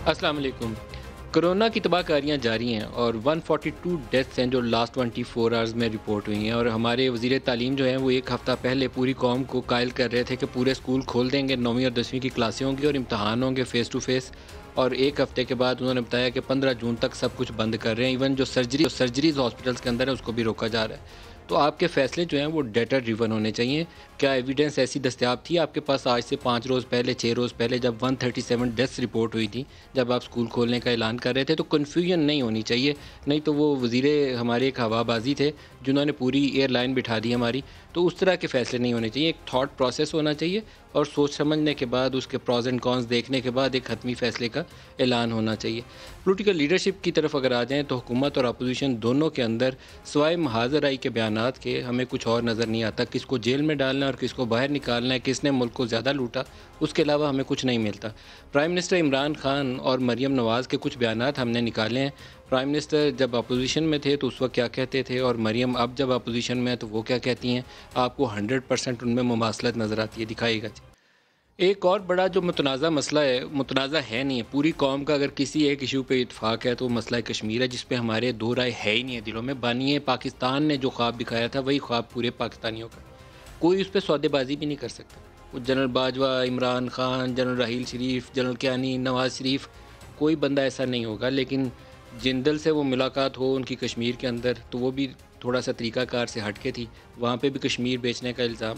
السلام علیکم۔ کرونا کی تباہ کاریاں جاری ہیں اور 142 ڈیتھس ہیں جو لاسٹ 24 آورز میں رپورٹ ہوئی ہیں، اور ہمارے وزیر تعلیم جو ہیں وہ ایک ہفتہ پہلے پوری قوم کو قائل کر رہے تھے کہ پورے اسکول کھول دیں گے، 9ویں اور 10ویں کی کلاسیں ہوں گی اور امتحان ہوں گے فیس ٹو فیس، اور ایک ہفتے کے بعد انہوں نے بتایا کہ 15 جون تک سب کچھ بند کر رہے ہیں، ایون جو سرجریز ہاسپٹلس کے اندر ہے اس کو بھی روکا جا رہا ہے۔ تو آپ کے فیصلے جو ہیں وہ ڈیٹا ڈریون ہونے چاہیے۔ کیا ایویڈنس ایسی دستیاب تھی آپ کے پاس آج سے 5 روز پہلے، 6 روز پہلے، جب 137 ڈیتھس رپورٹ ہوئی تھی، جب آپ اسکول کھولنے کا اعلان کر رہے تھے؟ تو کنفیوژن نہیں ہونی چاہیے، نہیں تو وہ وزیر ہمارے ایک ہوا بازی تھے جنہوں نے پوری ایئر لائن بٹھا دی ہماری، تو اس طرح کے فیصلے نہیں ہونے چاہیے۔ ایک تھاٹ پروسیس ہونا چاہیے اور سوچ سمجھنے کے بعد اس کے پروز اینڈ کونس دیکھنے کے بعد ایک حتمی فیصلے کا اعلان ہونا چاہیے۔ پولیٹیکل لیڈرشپ کی طرف اگر آ جائیں تو حکومت اور اپوزیشن دونوں کے اندر سوائے محاذ رائی کے بیانات کے ہمیں کچھ اور نظر نہیں آتا۔ کس کو جیل میں ڈالنا ہے اور کس کو باہر نکالنا ہے، کس نے ملک کو زیادہ لوٹا، اس کے علاوہ ہمیں کچھ نہیں ملتا۔ پرائم منسٹر عمران خان اور مریم نواز کے کچھ بیانات ہم نے نکالے ہیں۔ پرائم منسٹر جب اپوزیشن میں تھے تو اس وقت کیا کہتے تھے، اور مریم اب جب اپوزیشن میں ہے تو وہ کیا کہتی ہیں، آپ کو 100% ان میں مماثلت نظر آتی ہے؟ دکھائیے گا جی۔ ایک اور بڑا جو متنازع مسئلہ ہے، متنازع ہے نہیں ہے، پوری قوم کا اگر کسی ایک ایشو پہ اتفاق ہے تو وہ مسئلہ کشمیر ہے، جس پہ ہمارے دو رائے ہے ہی نہیں ہے دلوں میں۔ بانی پاکستان نے جو خواب دکھایا تھا وہی خواب پورے پاکستانیوں کا، کوئی اس پہ سودے بازی بھی نہیں کر سکتا۔ وہ general Bajwa, Imran Khan, general Raheel Sharif, general Kayani, Nawaz Sharif, کوئی بندہ ایسا نہیں ہوگا، لیکن جندل سے وہ ملاقات ہو ان کی کشمیر کے اندر تو وہ بھی تھوڑا سا طریقہ کار سے ہٹ کے تھی، وہاں پہ بھی کشمیر بیچنے کا الزام۔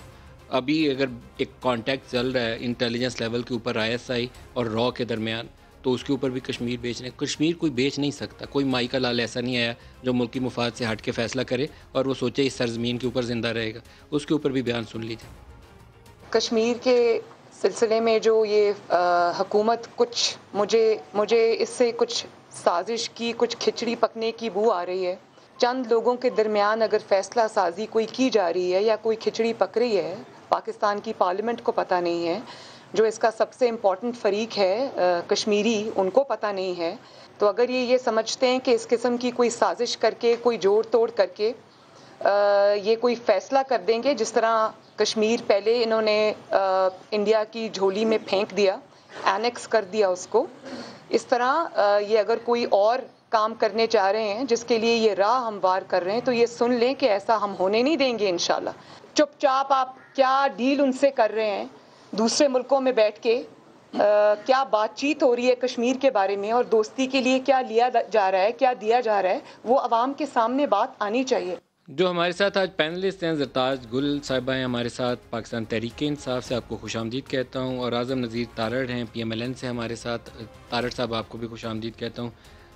ابھی اگر ایک کانٹیکٹ چل رہا ہے انٹیلیجنس لیول کے اوپر ISI اور را کے درمیان، تو اس کے اوپر بھی کشمیر بیچنے، کشمیر کوئی بیچ نہیں سکتا۔ کوئی مائی کا لال ایسا نہیں آیا جو ملکی مفاد سے ہٹ کے فیصلہ کرے اور وہ سوچے اس سرزمین کے اوپر زندہ رہے گا۔ اس کے اوپر بھی بیان سن لیجیے۔ کشمیر کے سلسلے میں جو یہ حکومت مجھے اس سے کچھ سازش کی، کچھ کھچڑی پکنے کی بو آ رہی ہے۔ چند لوگوں کے درمیان اگر فیصلہ سازی کوئی کی جا رہی ہے یا کوئی کھچڑی پک رہی ہے، پاکستان کی پارلیمنٹ کو پتہ نہیں ہے، جو اس کا سب سے امپورٹنٹ فریق ہے کشمیری، ان کو پتہ نہیں ہے، تو اگر یہ سمجھتے ہیں کہ اس قسم کی کوئی سازش کر کے، کوئی جوڑ توڑ کر کے یہ کوئی فیصلہ کر دیں گے، جس طرح کشمیر پہلے انہوں نے انڈیا کی جھولی میں پھینک دیا، اینیکس کر دیا اس کو، اس طرح یہ اگر کوئی اور کام کرنے چاہ رہے ہیں جس کے لیے یہ راہ ہموار کر رہے ہیں، تو یہ سن لیں کہ ایسا ہم ہونے نہیں دیں گے انشاءاللہ۔ چپ چاپ آپ کیا ڈیل ان سے کر رہے ہیں دوسرے ملکوں میں بیٹھ کے، کیا بات چیت ہو رہی ہے کشمیر کے بارے میں، اور دوستی کے لیے کیا لیا جا رہا ہے، کیا دیا جا رہا ہے، وہ عوام کے سامنے بات آنی چاہیے۔ جو ہمارے ساتھ آج پینلسٹ ہیں، زرتاج گل صاحبہ ہیں ہمارے ساتھ، پاکستان تحریک انصاف سے، آپ کو خوش آمدید کہتا ہوں، اور اعظم نذیر تارڑ ہیں PMLN سے ہمارے ساتھ، تارڑ صاحب آپ کو بھی خوش آمدید کہتا ہوں۔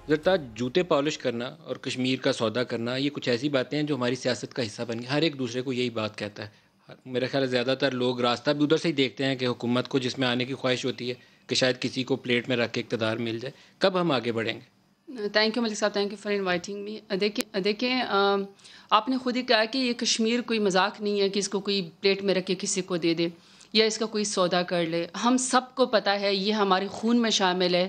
زرتاج، جوتے پالش کرنا اور کشمیر کا سودا کرنا، یہ کچھ ایسی باتیں ہیں جو ہماری سیاست کا حصہ بن گئی، ہر ایک دوسرے کو یہی بات کہتا ہے۔ میرا خیال ہے زیادہ تر لوگ راستہ بھی ادھر سے ہی دیکھتے ہیں کہ حکومت کو جس میں آنے کی خواہش ہوتی ہے کہ شاید کسی کو پلیٹ میں رکھ کے اقتدار مل جائے۔ کب ہم آگے بڑھیں گے؟ تھینک یو ملک صاحب، thank you for inviting me. دیکھیں آپ نے خود ہی کہا کہ یہ کشمیر کوئی مذاق نہیں ہے کہ اس کو کوئی پلیٹ میں رکھ کے کسی کو دے دے یا اس کا کوئی سودا کر لے۔ ہم سب کو پتہ ہے، یہ ہمارے خون میں شامل ہے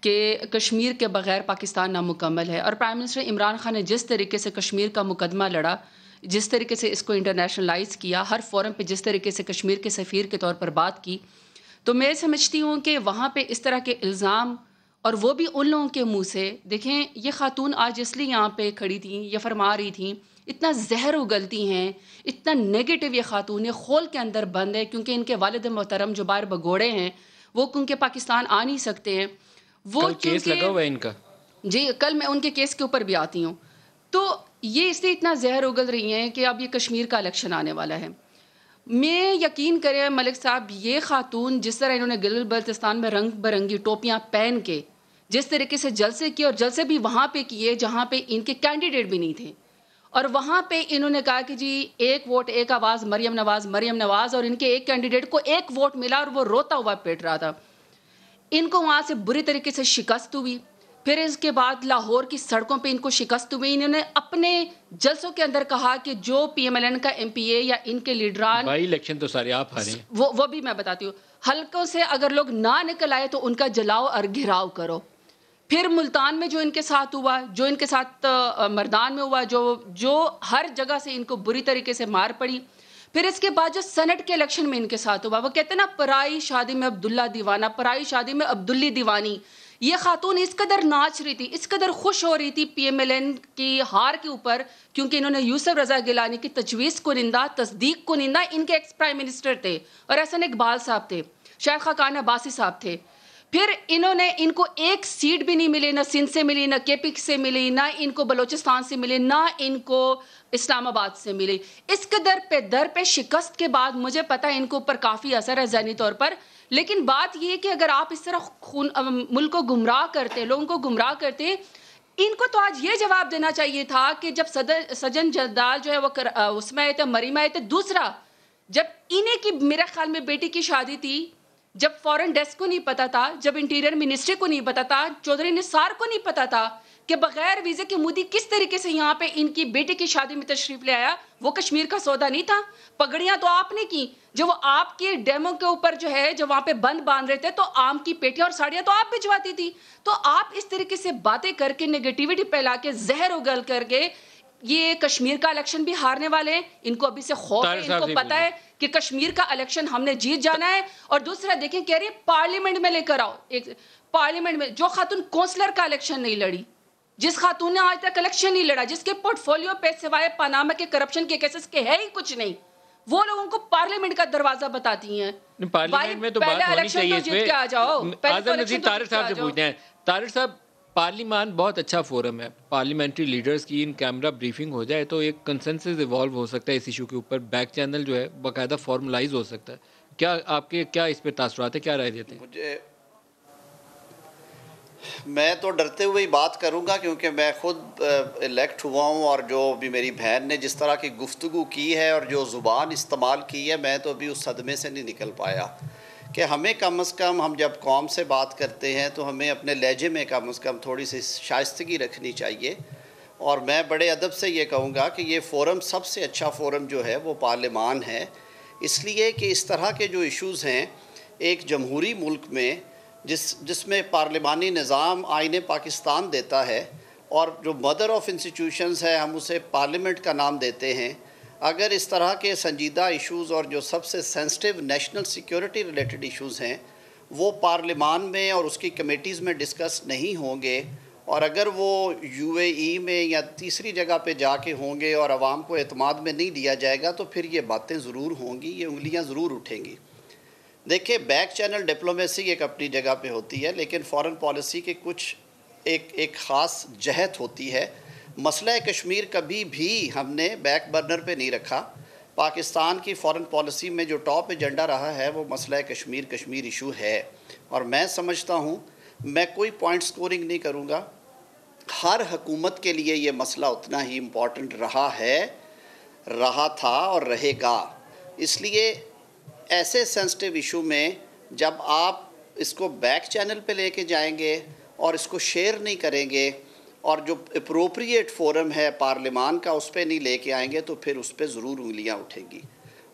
کہ کشمیر کے بغیر پاکستان نامکمل ہے، اور پرائم منسٹر عمران خان نے جس طریقے سے کشمیر کا مقدمہ لڑا، جس طریقے سے اس کو انٹرنیشنلائز کیا، ہر فورم پہ جس طریقے سے کشمیر کے سفیر کے طور پر بات کی، تو میں سمجھتی ہوں کہ وہاں پہ اس طرح کے الزام، اور وہ بھی ان لوگوں کے منہ سے، دیکھیں یہ خاتون آج اس لیے یہاں پہ کھڑی تھیں، یہ فرما رہی تھیں، اتنا زہر اگلتی ہیں، اتنا نیگیٹو یہ خاتون، یہ خول کے اندر بند ہے، کیونکہ ان کے والد محترم جو باہر بگوڑے ہیں وہ کیونکہ پاکستان آ نہیں سکتے ہیں، وہ کل کیس لگا ہوا ہے ان کا۔ جی، کل میں ان کے کیس کے اوپر بھی آتی ہوں۔ تو یہ اس لیے اتنا زہر اگل رہی ہیں کہ اب یہ کشمیر کا الیکشن آنے والا ہے۔ میں یقین کریں ملک صاحب، یہ خاتون جس طرح انہوں نے گلگت بلتستان میں رنگ برنگی ٹوپیاں پہن کے جس طریقے سے جلسے کیے، اور جلسے بھی وہاں پہ کیے جہاں پہ ان کے کینڈیڈیٹ بھی نہیں تھے، اور وہاں پہ انہوں نے کہا کہ جی ایک ووٹ ایک آواز مریم نواز، اور ان کے ایک کینڈیڈیٹ کو ایک ووٹ ملا اور وہ روتا ہوا پیٹ رہا تھا۔ ان کو وہاں سے بری طریقے سے شکست ہوئی، پھر اس کے بعد لاہور کی سڑکوں پہ ان کو شکست ہوئی۔ انہوں نے اپنے جلسوں کے اندر کہا کہ جو PMLN کا MPA یا ان کے لیڈران، بائی الیکشن تو سارے آپ ہارے ہیں، وہ بھی میں بتاتی ہوں، حلقوں سے اگر لوگ نہ نکل آئے تو ان کا جلاؤ اور گھراؤ کرو۔ پھر ملتان میں جو ان کے ساتھ ہوا، جو ان کے ساتھ مردان میں ہوا، جو ہر جگہ سے ان کو بری طریقے سے مار پڑی۔ پھر اس کے بعد جو سینٹ کے الیکشن میں ان کے ساتھ ہوا، وہ کہتے ہیں نا پرائی شادی میں عبداللہ دیوانہ، پرائی شادی میں عبداللی دیوانی، یہ خاتون اس قدر ناچ رہی تھی, اس قدر خوش ہو رہی تھی پی ایم ایل این کی ہار کے اوپر, کیونکہ انہوں نے یوسف رضا گیلانی کی تجویز کنندہ, تصدیق کنندہ ان کے ایکس پرائم منسٹر تھے, اور احسن اقبال صاحب تھے, شاید خاقان عباسی صاحب تھے. پھر انہوں نے, ان کو ایک سیٹ بھی نہیں ملی, نہ سندھ سے ملی, نہ کے پی سے ملی, نہ ان کو بلوچستان سے ملی, نہ ان کو اسلام آباد سے ملی. اس قدر پہ در پہ شکست کے بعد مجھے پتا ہے ان کو اوپر کافی اثر ہے ذہنی طور پر, لیکن بات یہ ہے کہ اگر آپ اس طرح ملک کو گمراہ کرتے, لوگوں کو گمراہ کرتے, ان کو تو آج یہ جواب دینا چاہیے تھا کہ جب سجن جدال جو ہے وہ اس میں آئے تھے, مری میں آئے تھے. دوسرا, جب انہیں کی میرے خیال میں بیٹی کی شادی تھی, جب فورن ڈیسک کو نہیں پتا تھا, جب انٹیریئر منسٹری کو نہیں پتا تھا, چودھری نثار کو نہیں پتا تھا کہ بغیر ویزے کے مودی کس طریقے سے یہاں پہ ان کی بیٹی کی شادی میں تشریف لے آیا. وہ کشمیر کا سودا نہیں تھا. پگڑیاں تو آپ نے کی, جو وہ آپ کے ڈیمو کے اوپر جو ہے, جو وہاں پہ بند باندھ رہے تھے, تو آم کی پیٹیاں اور ساڑیاں تو آپ بھجواتی تھی. تو آپ اس طریقے سے باتیں کر کے, نیگیٹیوٹی پھیلا کے, زہر اگل کر کے, یہ کشمیر کا الیکشن بھی ہارنے والے ہیں. ان کو ابھی سے خوف ہے, ان کو پتا ہے کہ کشمیر کا الیکشن ہم نے جیت جانا ہے. اور دوسرا دیکھیں, کہہ رہی ہے پارلیمنٹ میں لے کر آؤ, ایک پارلیمنٹ میں جو خاتون کونسلر کا الیکشن نہیں لڑی, جس خاتون نے آج تک الیکشن نہیں لڑا, جس کے پورٹ فولیو پہ سوائے پاناما کے کرپشن کے کیسز کے ہے ہی کچھ نہیں, وہ لوگوں کو پارلیمنٹ کا دروازہ بتاتی ہیں. پارلیمنٹ میں تو بات ہونی چاہیے اس پہ. اعظم نذیر طارق صاحب سے پوچھتے ہیں. طارق صاحب, پارلیمان بہت اچھا فورم ہے, پارلیمنٹری لیڈرز کی ان کیمرہ بریفنگ ہو جائے تو ایک کنسنسس ایوالو ہو سکتا ہے اس ایشو کے اوپر, بیک چینل جو ہے باقاعدہ فارملائز ہو سکتا ہے. کیا آپ کے کیا اس پہ تاثرات ہیں, کیا رائے دیتے ہیں؟ میں تو ڈرتے ہوئے ہی بات کروں گا, کیونکہ میں خود الیکٹ ہوا ہوں, اور جو بھی میری بہن نے جس طرح کی گفتگو کی ہے اور جو زبان استعمال کی ہے, میں تو ابھی اس صدمے سے نہیں نکل پایا کہ ہمیں کم از کم, ہم جب قوم سے بات کرتے ہیں تو ہمیں اپنے لہجے میں کم از کم تھوڑی سی شائستگی رکھنی چاہیے. اور میں بڑے ادب سے یہ کہوں گا کہ یہ فورم, سب سے اچھا فورم جو ہے وہ پارلیمان ہے, اس لیے کہ اس طرح کے جو ایشوز ہیں ایک جمہوری ملک میں جس میں پارلیمانی نظام آئین پاکستان دیتا ہے, اور جو مدر آف انسٹیٹیوشنز ہے ہم اسے پارلیمنٹ کا نام دیتے ہیں, اگر اس طرح کے سنجیدہ ایشوز اور جو سب سے sensitive national security related issues ہیں وہ پارلیمان میں اور اس کی کمیٹیز میں ڈسکس نہیں ہوں گے, اور اگر وہ یو اے ای میں یا تیسری جگہ پہ جا کے ہوں گے اور عوام کو اعتماد میں نہیں لیا جائے گا, تو پھر یہ باتیں ضرور ہوں گی, یہ انگلیاں ضرور اٹھیں گی. دیکھیں, بیک چینل ڈپلومیسی ایک اپنی جگہ پہ ہوتی ہے, لیکن فارن پالیسی کے کچھ ایک خاص جہت ہوتی ہے. مسئلہ کشمیر کبھی بھی ہم نے بیک برنر پہ نہیں رکھا. پاکستان کی فارن پالیسی میں جو ٹاپ ایجنڈا رہا ہے وہ مسئلہ کشمیر ایشو ہے, اور میں سمجھتا ہوں, میں کوئی پوائنٹ سکورنگ نہیں کروں گا, ہر حکومت کے لیے یہ مسئلہ اتنا ہی امپورٹنٹ رہا تھا اور رہے گا. اس لیے ایسے سینسٹیو ایشو میں جب آپ اس کو بیک چینل پہ لے کے جائیں گے اور اس کو شیئر نہیں کریں گے, اور جو اپروپریٹ فورم ہے پارلیمان کا اس پہ نہیں لے کے آئیں گے, تو پھر اس پہ ضرور انگلیاں اٹھیں گی.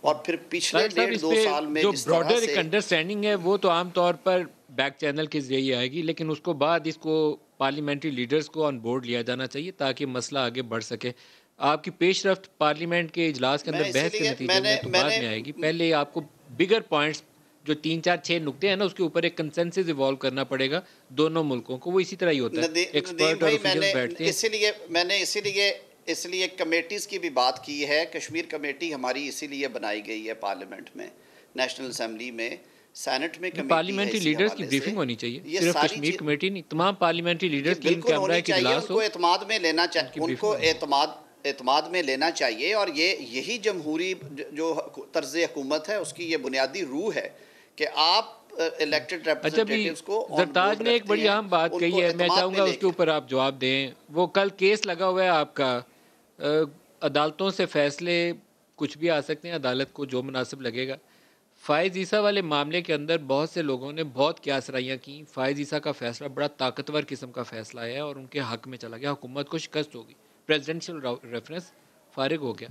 اور پھر پچھلے 1.5-2 سال میں جو جس طرح براڈر سے ایک انڈرسٹینڈنگ ہے وہ تو عام طور پر بیک چینل کے ذریعے آئے گی, لیکن اس کو بعد اس کو پارلیمنٹری لیڈرز کو آن بورڈ لیا جانا چاہیے تاکہ مسئلہ آگے بڑھ سکے. آپ کی پیش رفت پارلیمنٹ کے اجلاس کے اندر بحث کے نتیجے میں تو بعد میں آئے گی. پہلے آپ کو بگر پوائنٹس جو 3-4-6 نکتے ہیں نا, اس کے اوپر ایک کنسنسس ایوالو کرنا پڑے گا دونوں ملکوں کو. وہ اسی طرح ہی ہوتا ہے, ایکسپرٹ اور اوفیشل بیٹھتے ہیں. میں نے اس لیے کمیٹیز کی بھی بات کی ہے. کشمیر کمیٹی ہماری اسی لیے بنائی گئی ہے پارلیمنٹ میں, نیشنل اسمبلی میں, سینٹ میں کمیٹی ہے. پارلیمنٹری لیڈرز کی بریفنگ ہونی چاہیے, صرف کشمیر کمیٹی نہیں, تمام پارلیمنٹری لیڈرز کی کیمرہ کی اجلاس ہو, ان کو اعتماد میں لینا چاہیے, ان کو اعتماد میں لینا چاہیے. اور یہی جمہوری جو طرز حکومت ہے اس کی یہ بنیادی روح ہے کہ آپ الیکٹڈ ریپرزنٹیٹیوز کو. زرتاج نے ایک بڑی اہم بات کہی ہے, میں چاہوں گا اس کے اوپر آپ جواب دیں. وہ کل کیس لگا ہوا ہے آپ کا, عدالتوں سے فیصلے کچھ بھی آ سکتے ہیں, عدالت کو جو مناسب لگے گا. فائز عیسیٰ والے معاملے کے اندر بہت سے لوگوں نے بہت کیاسرائیاں کیں. فائز عیسیٰ کا فیصلہ بڑا طاقتور قسم کا فیصلہ ہے اور ان کے حق میں چلا گیا, حکومت کو شکست ہوگی, پریزیڈنشل ریفرنس فارغ ہو گیا.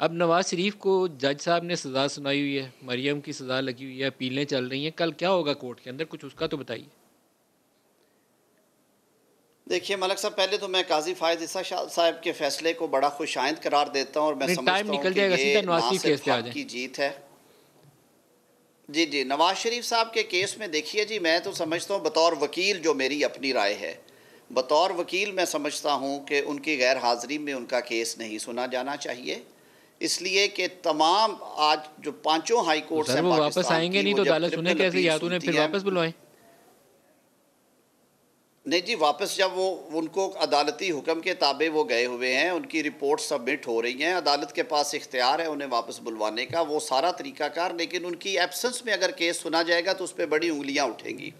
اب نواز شریف کو جج صاحب نے سزا سنائی ہوئی ہے, مریم کی سزا لگی ہوئی ہے, اپیلیں چل رہی ہیں, کل کیا ہوگا کورٹ کے اندر, کچھ اس کا تو بتائیے. دیکھیے ملک صاحب, پہلے تو میں قاضی فائز عیسیٰ صاحب کے فیصلے کو بڑا خوش آئند قرار دیتا ہوں, اور میں سمجھتا ہوں کہ یہ نہ صرف حق کی جیت ہے. جی جی، نواز شریف صاحب کے کیس میں دیکھیے جی، میں تو سمجھتا ہوں بطور وکیل، جو میری اپنی رائے ہے، بطور وکیل میں سمجھتا ہوں کہ ان کی غیر حاضری میں ان کا کیس نہیں سنا جانا چاہیے، اس لیے کہ تمام آج جو 5 ہائی تو کورٹس سر ہیں وہ واپس پاکستان آئیں گے کی، نہیں وہ تو جب عدالت سنیں کرمنل کیسے؟ اپیل یا تو انہیں پھر سنتی ہیں، واپس بلوائیں. نہیں جی، واپس جب وہ ان کو عدالتی حکم کے تابع وہ گئے ہوئے ہیں، ان کی رپورٹ سبمٹ ہو رہی ہیں، عدالت کے پاس اختیار ہے انہیں واپس بلوانے کا، وہ سارا طریقہ کار، لیکن ان کی ایبسنس میں اگر کیس سنا جائے گا تو اس پہ بڑی انگلیاں اٹھیں گی،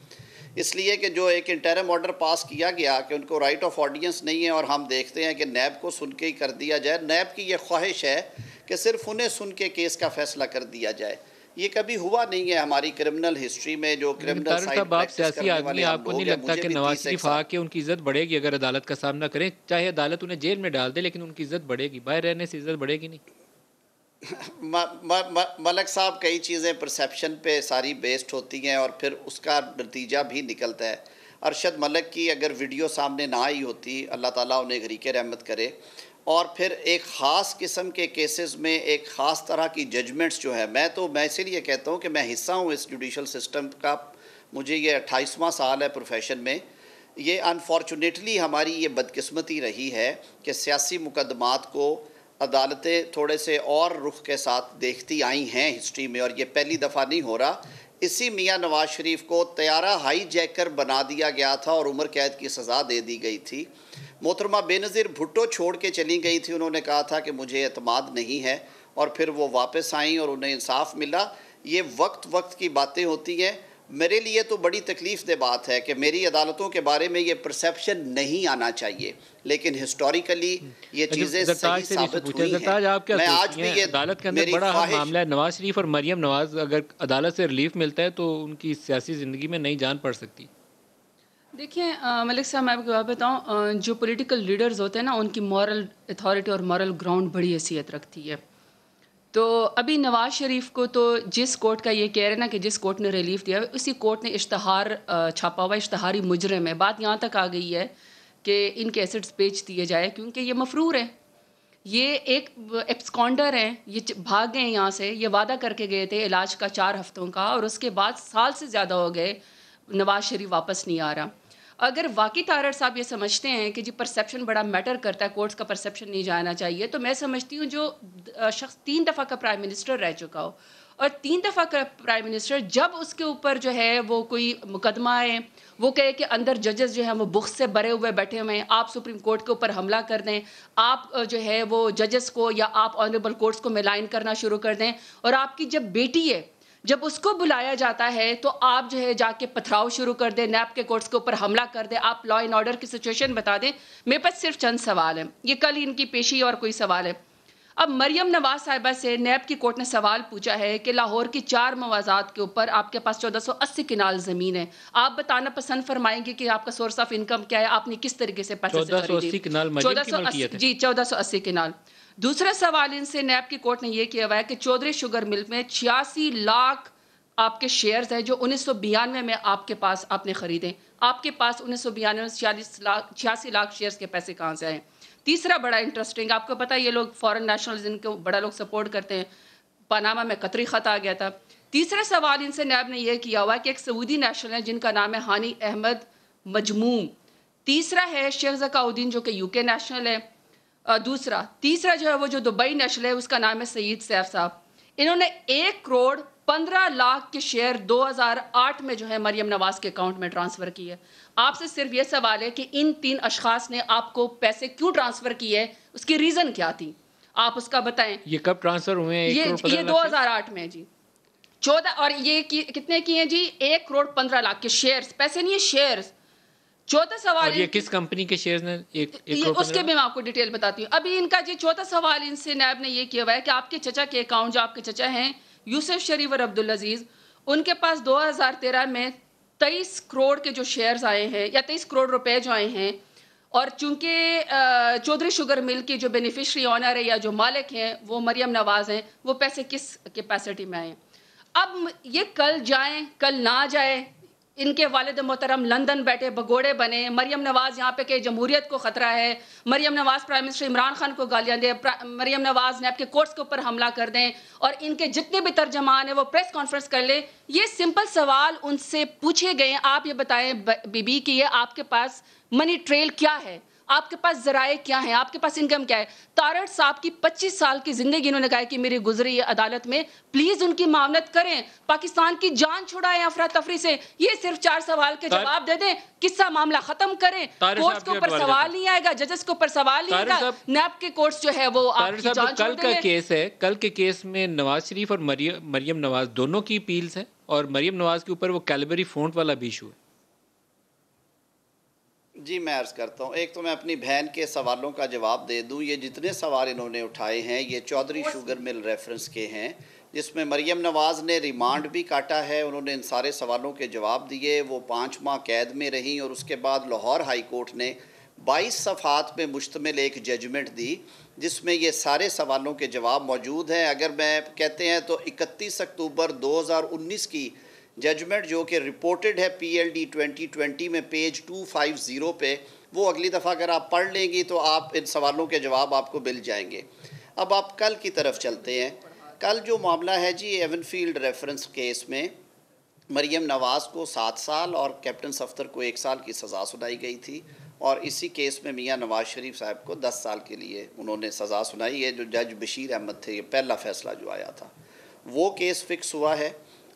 اس لیے کہ جو ایک انٹرم آرڈر پاس کیا گیا کہ ان کو رائٹ آف آڈینس نہیں ہے، اور ہم دیکھتے ہیں کہ نیب کو سن کے ہی کر دیا جائے. نیب کی یہ خواہش ہے کہ صرف انہیں سن کے کیس کا فیصلہ کر دیا جائے. یہ کبھی ہوا نہیں ہے ہماری کرمنل ہسٹری میں. جو لیکن کرمنل طاہر سائڈ صاحب، آپ پریکٹس سیاسی کرنے آدمی والے ہیں، ہم آپ کو لوگ نہیں ہیں، لگتا مجھے کہ بھی نواز 30 شریف آ سال. کے ان کی عزت بڑھے گی اگر عدالت کا سامنا کریں؟ چاہے عدالت انہیں جیل میں ڈال دے لیکن ان کی عزت بڑھے گی، باہر رہنے سے عزت بڑھے گی نہیں؟ ملک صاحب، کئی چیزیں پرسیپشن پہ ساری بیسڈ ہوتی ہیں اور پھر اس کا نتیجہ بھی نکلتا ہے. ارشد ملک کی اگر ویڈیو سامنے نہ آئی ہوتی، اللہ تعالیٰ انہیں غریق رحمت کرے، اور پھر ایک خاص قسم کے کیسز میں ایک خاص طرح کی ججمنٹس جو ہے، میں اسی لیے کہتا ہوں کہ میں حصہ ہوں اس جوڈیشل سسٹم کا. مجھے یہ 28واں سال ہے پروفیشن میں. یہ انفارچونیٹلی ہماری یہ بدقسمتی رہی ہے کہ سیاسی مقدمات کو عدالتیں تھوڑے سے اور رخ کے ساتھ دیکھتی آئی ہیں ہسٹری میں، اور یہ پہلی دفعہ نہیں ہو رہا. اسی میاں نواز شریف کو طیارہ ہائی جیکر بنا دیا گیا تھا اور عمر قید کی سزا دے دی گئی تھی. محترمہ بے نظیر بھٹو چھوڑ کے چلی گئی تھی، انہوں نے کہا تھا کہ مجھے اعتماد نہیں ہے، اور پھر وہ واپس آئیں اور انہیں انصاف ملا. یہ وقت کی باتیں ہوتی ہیں. میرے لیے تو بڑی تکلیف دہ بات ہے کہ میری عدالتوں کے بارے میں یہ پرسیپشن نہیں آنا چاہیے، لیکن ہسٹوریکلی یہ لیکن چیزیں زرتاج صحیح سے بھی سے ثابت پوچھا، ہوئی ہیں. زرتاج آپ کیا میں آج سوچتی بھی ہیں؟ یہ عدالت کے اندر میری بڑا اہم خواہش. معاملہ ہے، نواز شریف اور مریم نواز اگر عدالت سے ریلیف ملتا ہے تو ان کی سیاسی زندگی میں نئی جان پڑ سکتی. دیکھیں ملک صاحب، میں آپ کو بتاؤں، جو پولیٹیکل لیڈرز ہوتے ہیں نا، ان کی مورل اتھارٹی اور مورل گراؤنڈ بڑی حیثیت رکھتی ہے. تو ابھی نواز شریف کو تو جس کورٹ کا یہ کہہ رہے ہیں نا کہ جس کورٹ نے ریلیف دیا، اسی کورٹ نے اشتہار چھاپا ہوا، اشتہاری مجرم ہے. بات یہاں تک آ گئی ہے کہ ان کے ایسٹس بیچ دیے جائے کیونکہ یہ مفرور ہیں، یہ ایک ایبسکانڈر ہیں، یہ بھاگ گئے یہاں سے. یہ وعدہ کر کے گئے تھے علاج کا 4 ہفتوں کا، اور اس کے بعد سال سے زیادہ ہو گئے، نواز شریف واپس نہیں آ رہا. اگر واقعی طاہر صاحب یہ سمجھتے ہیں کہ جی پرسیپشن بڑا میٹر کرتا ہے، کورٹس کا پرسیپشن نہیں جانا چاہیے، تو میں سمجھتی ہوں جو شخص 3 دفعہ کا پرائم منسٹر رہ چکا ہو، اور 3 دفعہ کا پرائم منسٹر جب اس کے اوپر جو ہے وہ کوئی مقدمہ ہے، وہ کہے کہ اندر ججز جو ہیں وہ بغض سے بھرے ہوئے بیٹھے ہوئے ہیں، آپ سپریم کورٹ کے اوپر حملہ کر دیں، آپ جو ہے وہ ججز کو یا آپ آنریبل کورٹس کو ملائن کرنا شروع کر دیں، اور آپ کی جب بیٹی ہے جب اس کو بلایا جاتا ہے تو آپ جو ہے جا کے پتھراؤ شروع کر دیں، نیب کے کورٹس کے اوپر حملہ کر دیں، آپ لا اینڈ آرڈر کی سچویشن بتا دیں. میرے پاس صرف چند سوال ہیں، یہ کل ہی ان کی پیشی اور کوئی سوال ہے. اب مریم نواز صاحبہ سے نیب کی کورٹ نے سوال پوچھا ہے کہ لاہور کی 4 موازات کے اوپر آپ کے پاس 1480 کنال زمین ہے، آپ بتانا پسند فرمائیں گے کہ آپ کا سورس آف انکم کیا ہے، آپ نے کس طریقے سے پیسے سے خریدی؟ 1480 کنال مریم کی ملکیت ہے؟ جی 1480 کنال. دوسرا سوال ان سے نیب کی کورٹ نے یہ کیا ہوا ہے کہ چودھری شوگر ملک میں 86 لاکھ آپ کے شیئرز ہیں جو 1992 میں آپ کے پاس آپ نے خریدے. آپ کے پاس 1992 میں 86 لاکھ شیئرز کے پیسے کہاں سے آئے؟ تیسرا بڑا انٹرسٹنگ، آپ کو پتہ ہے یہ لوگ فورن نیشنلز ان کو بڑا لوگ سپورٹ کرتے ہیں، پاناما میں قطری خط آ گیا تھا. تیسرا سوال ان سے نیب نے یہ کیا ہوا کہ ایک سعودی نیشنل ہے جن کا نام ہے ہانی احمد مجموم. تیسرا ہے شیخ زکا الدین جو کہ یو کے نیشنل ہے. تیسرا جو ہے وہ جو دبئی نیشنل ہے اس کا نام ہے سعید سیف صاحب. انہوں نے 1 کروڑ 15 لاکھ کے شیئر 2008 میں جو ہے مریم نواز کے اکاؤنٹ میں ٹرانسفر کیے. آپ سے صرف یہ سوال ہے کہ ان 3 اشخاص نے آپ کو پیسے کیوں ٹرانسفر کیے، اس کی ریزن کیا تھی، آپ اس کا بتائیں. یہ کب ٹرانسفر ہوئے ہیں؟ یہ 2008 میں جی 14. اور یہ کتنے کی ہیں جی؟ 1 کروڑ 15 لاکھ کے شیئرز، پیسے نہیں ہے شیئرز. چوتھا سوال، اور یہ کس کمپنی کے شیئرز ہیں؟ اس کے بھی میں آپ کو ڈیٹیل بتاتی ہوں. ابھی ان کا جی چوتھا سوال ان سے نیب نے یہ کیا ہوا ہے کہ آپ کے چچا کے اکاؤنٹ، جو آپ کے چچا ہیں یوسف شریف اور عبدالعزیز، ان کے پاس 2013 میں 23 کروڑ کے جو شیئرز آئے ہیں یا 23 کروڑ روپے جو آئے ہیں، اور چونکہ چودھری شوگر مل کی جو بینیفیشری آنر ہے یا جو مالک ہیں وہ مریم نواز ہیں، وہ پیسے کس کیپیسٹی میں آئے ہیں. اب یہ کل جائیں کل نہ جائے، ان کے والد محترم لندن بیٹھے بگوڑے بنے، مریم نواز یہاں پہ کہ جمہوریت کو خطرہ ہے، مریم نواز پرائم منسٹر عمران خان کو گالیاں دیں، مریم نواز نیب کے کورٹس کے اوپر حملہ کر دیں، اور ان کے جتنے بھی ترجمان ہیں وہ پریس کانفرنس کر لیں. یہ سمپل سوال ان سے پوچھے گئے، آپ یہ بتائیں بی بی کہ یہ آپ کے پاس منی ٹریل کیا ہے، آپ کے پاس ذرائع کیا ہیں، آپ کے پاس انکم کیا ہے. تارڑ صاحب کی 25 سال کی زندگی انہوں نے کہا کہ میری گزری ہے عدالت میں، پلیز ان کی معاونت کریں، پاکستان کی جان چھڑائیں افراتفری سے. یہ صرف 4 سوال کے جواب دے دیں، قصہ معاملہ ختم کریں. کورٹس کے اوپر سوال نہیں آئے گا، ججز کے اوپر سوال نہیں آئے گا، نیب کے کورٹس جو ہے وہ آپ کی جان چھوڑ دیں گے. کل کا کیس ہے، کل کے کیس میں نواز شریف اور مریم نواز دونوں کی اپیلز ہیں، اور مریم نواز کے اوپر وہ کیلبری فونٹ والا بھی ایشو ہے. جی میں عرض کرتا ہوں، ایک تو میں اپنی بہن کے سوالوں کا جواب دے دوں. یہ جتنے سوال انہوں نے اٹھائے ہیں یہ چودھری شوگر مل ریفرنس کے ہیں، جس میں مریم نواز نے ریمانڈ بھی کاٹا ہے. انہوں نے ان سارے سوالوں کے جواب دیے، وہ 5 ماہ قید میں رہیں، اور اس کے بعد لاہور ہائی کورٹ نے 22 صفحات پہ مشتمل ایک ججمنٹ دی جس میں یہ سارے سوالوں کے جواب موجود ہیں. اگر میں کہتے ہیں تو 31 اکتوبر 2019 کی ججمنٹ جو کہ رپورٹڈ ہے PLD 2020 میں پیج 250 پہ، وہ اگلی دفعہ اگر آپ پڑھ لیں گی تو آپ ان سوالوں کے جواب آپ کو مل جائیں گے. اب آپ کل کی طرف چلتے ہیں. کل جو معاملہ ہے جی ایون فیلڈ ریفرنس کیس میں مریم نواز کو 7 سال اور کیپٹن صفدر کو 1 سال کی سزا سنائی گئی تھی، اور اسی کیس میں میاں نواز شریف صاحب کو 10 سال کے لیے انہوں نے سزا سنائی ہے. جو جج بشیر احمد تھے، یہ پہلا فیصلہ جو آیا تھا وہ کیس فکس ہوا ہے.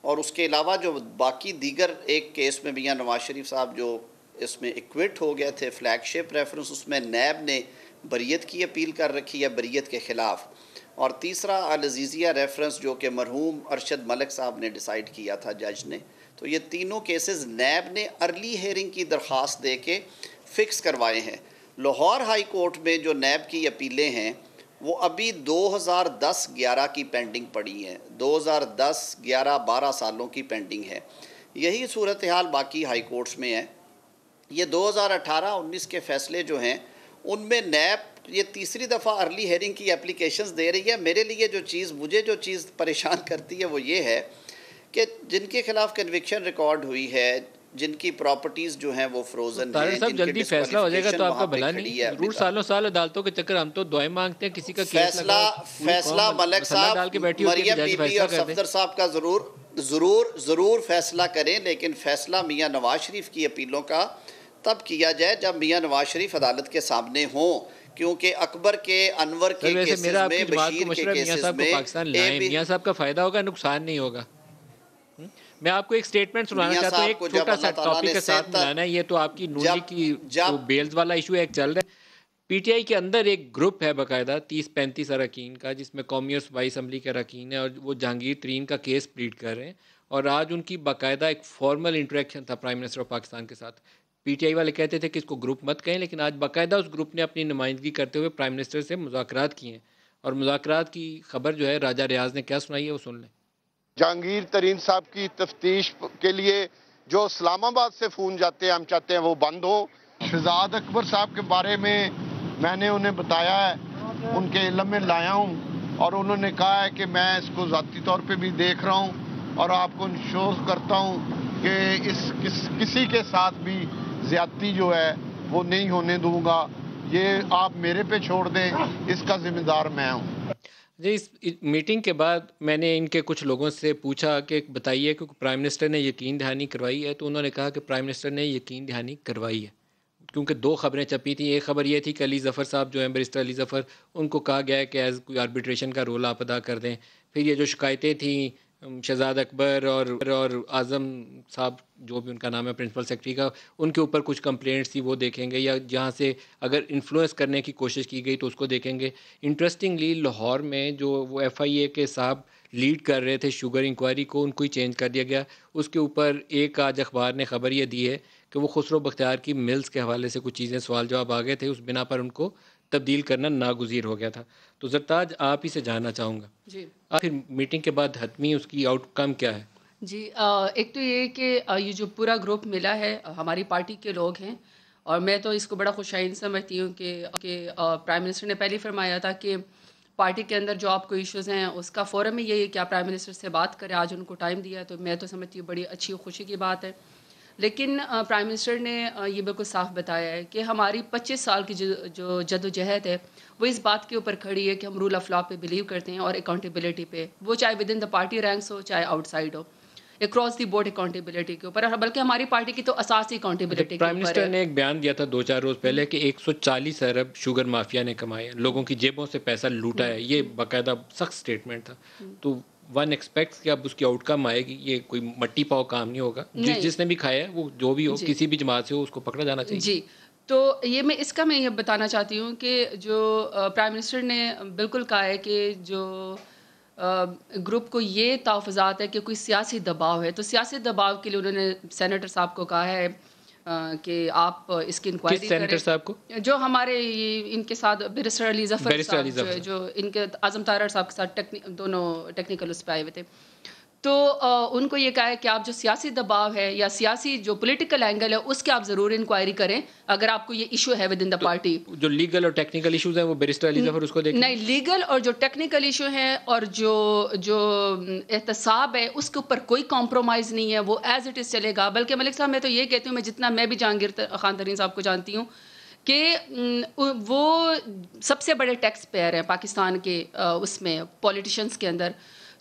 اور اس کے علاوہ جو باقی دیگر ایک کیس میں میاں نواز شریف صاحب جو اس میں ایکوٹ ہو گئے تھے، فلیگ شپ ریفرنس، اس میں نیب نے بریت کی اپیل کر رکھی ہے بریت کے خلاف. اور تیسرا العزیزیہ ریفرنس جو کہ مرحوم ارشد ملک صاحب نے ڈیسائیڈ کیا تھا جج نے. تو یہ تینوں کیسز نیب نے ارلی ہیئرنگ کی درخواست دے کے فکس کروائے ہیں. لاہور ہائی کورٹ میں جو نیب کی اپیلیں ہیں وہ ابھی 2010-11 کی پینڈنگ پڑی ہیں، 2010-11-12 سالوں کی پینڈنگ ہے. یہی صورتحال باقی ہائی کورٹس میں ہے. یہ 2018-19 کے فیصلے جو ہیں ان میں نیب یہ تیسری دفعہ ارلی ہیئرنگ کی اپلیکیشنز دے رہی ہے. میرے لیے مجھے جو چیز پریشان کرتی ہے وہ یہ ہے کہ جن کے خلاف کنوکشن ریکارڈ ہوئی ہے، جن کی پراپرٹیز جو ہیں وہ فروزن ہیں، صاحب جلدی فیصلہ ہو جائے گا تو آپ کا بھلا نہیں. ضرور سالوں سال عدالتوں کے چکر، ہم تو دعائیں مانگتے ہیں کسی کا فیصلہ ملک صاحب، مریم بی بی اور صفدر صاحب کا ضرور فیصلہ کریں، لیکن فیصلہ میاں نواز شریف کی اپیلوں کا تب کیا جائے جب میاں نواز شریف عدالت کے سامنے ہوں. کیونکہ اکبر کے، انور کے کیسز میں، بشیر کے کیسز میں پاکستان لائیں، میاں صاحب کا فائدہ ہوگا، نقصان نہیں ہوگا. میں آپ کو ایک سٹیٹمنٹ سنانا چاہتا ہوں، ایک چھوٹا سا ٹاپک کے ساتھ ملانا ہے. یہ تو آپ کی نونی کی بیلز والا ایشو ایک چل رہا ہے. پی ٹی آئی کے اندر ایک گروپ ہے باقاعدہ 30-35 اراکین کا، جس میں قومی اور صوبائی اسمبلی کے اراکین ہیں، اور وہ جہانگیر ترین کا کیس پلیڈ کر رہے ہیں. اور آج ان کی باقاعدہ ایک فارمل انٹریکشن تھا پرائم منسٹر آف پاکستان کے ساتھ. پی ٹی آئی والے کہتے تھے کہ اس کو گروپ مت کہیں، لیکن آج باقاعدہ اس گروپ نے اپنی نمائندگی کرتے ہوئے پرائم منسٹر سے مذاکرات کیے ہیں. اور مذاکرات کی خبر جو ہے راجہ ریاض نے کیا سنائی ہے وہ سن لیں. جہانگیر ترین صاحب کی تفتیش کے لیے جو اسلام آباد سے فون جاتے ہیں، ہم چاہتے ہیں وہ بند ہو. شہزاد اکبر صاحب کے بارے میں نے انہیں بتایا ہے، ان کے علم میں لایا ہوں، اور انہوں نے کہا ہے کہ میں اس کو ذاتی طور پہ بھی دیکھ رہا ہوں، اور آپ کو انشور کرتا ہوں کہ کسی کے ساتھ بھی زیادتی جو ہے وہ نہیں ہونے دوں گا. یہ آپ میرے پہ چھوڑ دیں، اس کا ذمہ دار میں ہوں. جی، اس میٹنگ کے بعد میں نے ان کے کچھ لوگوں سے پوچھا کہ بتائیے کہ پرائم منسٹر نے یقین دہانی کروائی ہے، تو انہوں نے کہا کہ پرائم منسٹر نے یقین دہانی کروائی ہے. کیونکہ 2 خبریں چھپی تھیں. ایک خبر یہ تھی کہ علی ظفر صاحب جو ہیں، بیرسٹر علی ظفر، ان کو کہا گیا ہے کہ ایز کوئی آربیٹریشن کا رول آپ ادا کر دیں. پھر یہ جو شکایتیں تھیں شہزاد اکبر اور اعظم صاحب جو بھی ان کا نام ہے پرنسپل سیکرٹری کا، ان کے اوپر کچھ کمپلینٹس تھی وہ دیکھیں گے، یا جہاں سے اگر انفلوئنس کرنے کی کوشش کی گئی تو اس کو دیکھیں گے. انٹرسٹنگلی لاہور میں جو وہ FIA کے صاحب لیڈ کر رہے تھے شوگر انکوائری کو، ان کو ہی چینج کر دیا گیا. اس کے اوپر ایک آج اخبار نے خبر یہ دی ہے کہ وہ خسرو بختیار کی ملز کے حوالے سے کچھ چیزیں سوال جواب آ گئے تھے، اس بنا پر ان کو تبدیل کرنا ناگزیر ہو گیا تھا. تو زرتاج آپ ہی سے جاننا چاہوں گا، جی آخر میٹنگ کے بعد حتمی اس کی آؤٹ کم کیا ہے؟ جی ایک تو یہ کہ یہ جو پورا گروپ ملا ہے ہماری پارٹی کے لوگ ہیں، اور میں تو اس کو بڑا خوش آئند سمجھتی ہوں کہ پرائم منسٹر نے پہلے فرمایا تھا کہ پارٹی کے اندر جو آپ کو ایشوز ہیں اس کا فورم میں یہی ہے کہ آپ پرائم منسٹر سے بات کریں. آج ان کو ٹائم دیا ہے، تو میں تو سمجھتی ہوں بڑی اچھی خوشی کی بات ہے. لیکن پرائم منسٹر نے یہ بالکل صاف بتایا ہے کہ ہماری 25 سال کی جو جد و جہد ہے وہ اس بات کے اوپر کھڑی ہے کہ ہم رول آف لا پہ بلیو کرتے ہیں اور اکاؤنٹیبلٹی پہ، وہ چاہے with in the party ranks ہو چاہے آؤٹ سائڈ ہو، اکراس دی بورڈ اکاؤنٹیبلٹی کے اوپر، بلکہ ہماری پارٹی کی تو اساس ہی اکاؤنٹیبلٹی کے پرائم اوپر منسٹر ہے۔ نے ایک بیان دیا تھا 2-4 روز پہلے کہ 140 ارب شوگر مافیا نے کمائے، لوگوں کی جیبوں سے پیسہ لوٹا ہے، یہ باقاعدہ سخت سٹیٹمنٹ تھا۔ تو ون ایکسپیکٹس کہ اب اس کی آؤٹ کم آئے گی، یہ کوئی مٹی پاؤ کام نہیں ہوگا، جس نے بھی کھایا ہے وہ جو بھی ہو کسی بھی جماعت سے ہو اس کو پکڑا جانا چاہیے۔ جی، تو میں یہ بتانا چاہتی ہوں کہ جو پرائم منسٹر نے بالکل کہا ہے کہ جو گروپ کو یہ تحفظات ہے کہ کوئی سیاسی دباؤ ہے، تو سیاسی دباؤ کے لیے انہوں نے سینیٹر صاحب کو کہا ہے کہ آپ اس کی انکوائری کس کریں۔ سینیٹر صاحب کو؟ جو ہمارے ان کے ساتھ بیرسٹر علی ظفر صاحب، جو ان کے اعظم طاہر صاحب کے ساتھ دونوں ٹیکنیکل اس پہ آئے ہوئے تھے، تو ان کو یہ کہا ہے کہ آپ جو سیاسی دباؤ ہے یا سیاسی جو پولیٹیکل اینگل ہے اس کے آپ ضرور انکوائری کریں اگر آپ کو یہ ایشو ہے ود ان دا پارٹی۔ جو لیگل اور ٹیکنیکل ایشوز ہیں وہ بیرسٹر علی ظفر اس کو دیکھیں۔ نہیں، لیگل اور جو ٹیکنیکل ایشو ہیں اور جو احتساب ہے اس کے اوپر کوئی کمپرومائز نہیں ہے، وہ ایز اٹ از چلے گا۔ بلکہ ملک صاحب میں تو یہ کہتی ہوں، میں جتنا میں بھی جہانگیر خان ترین صاحب کو جانتی ہوں کہ وہ سب سے بڑے ٹیکس پیئر ہیں پاکستان کے اس میں پولیٹیشینس کے اندر،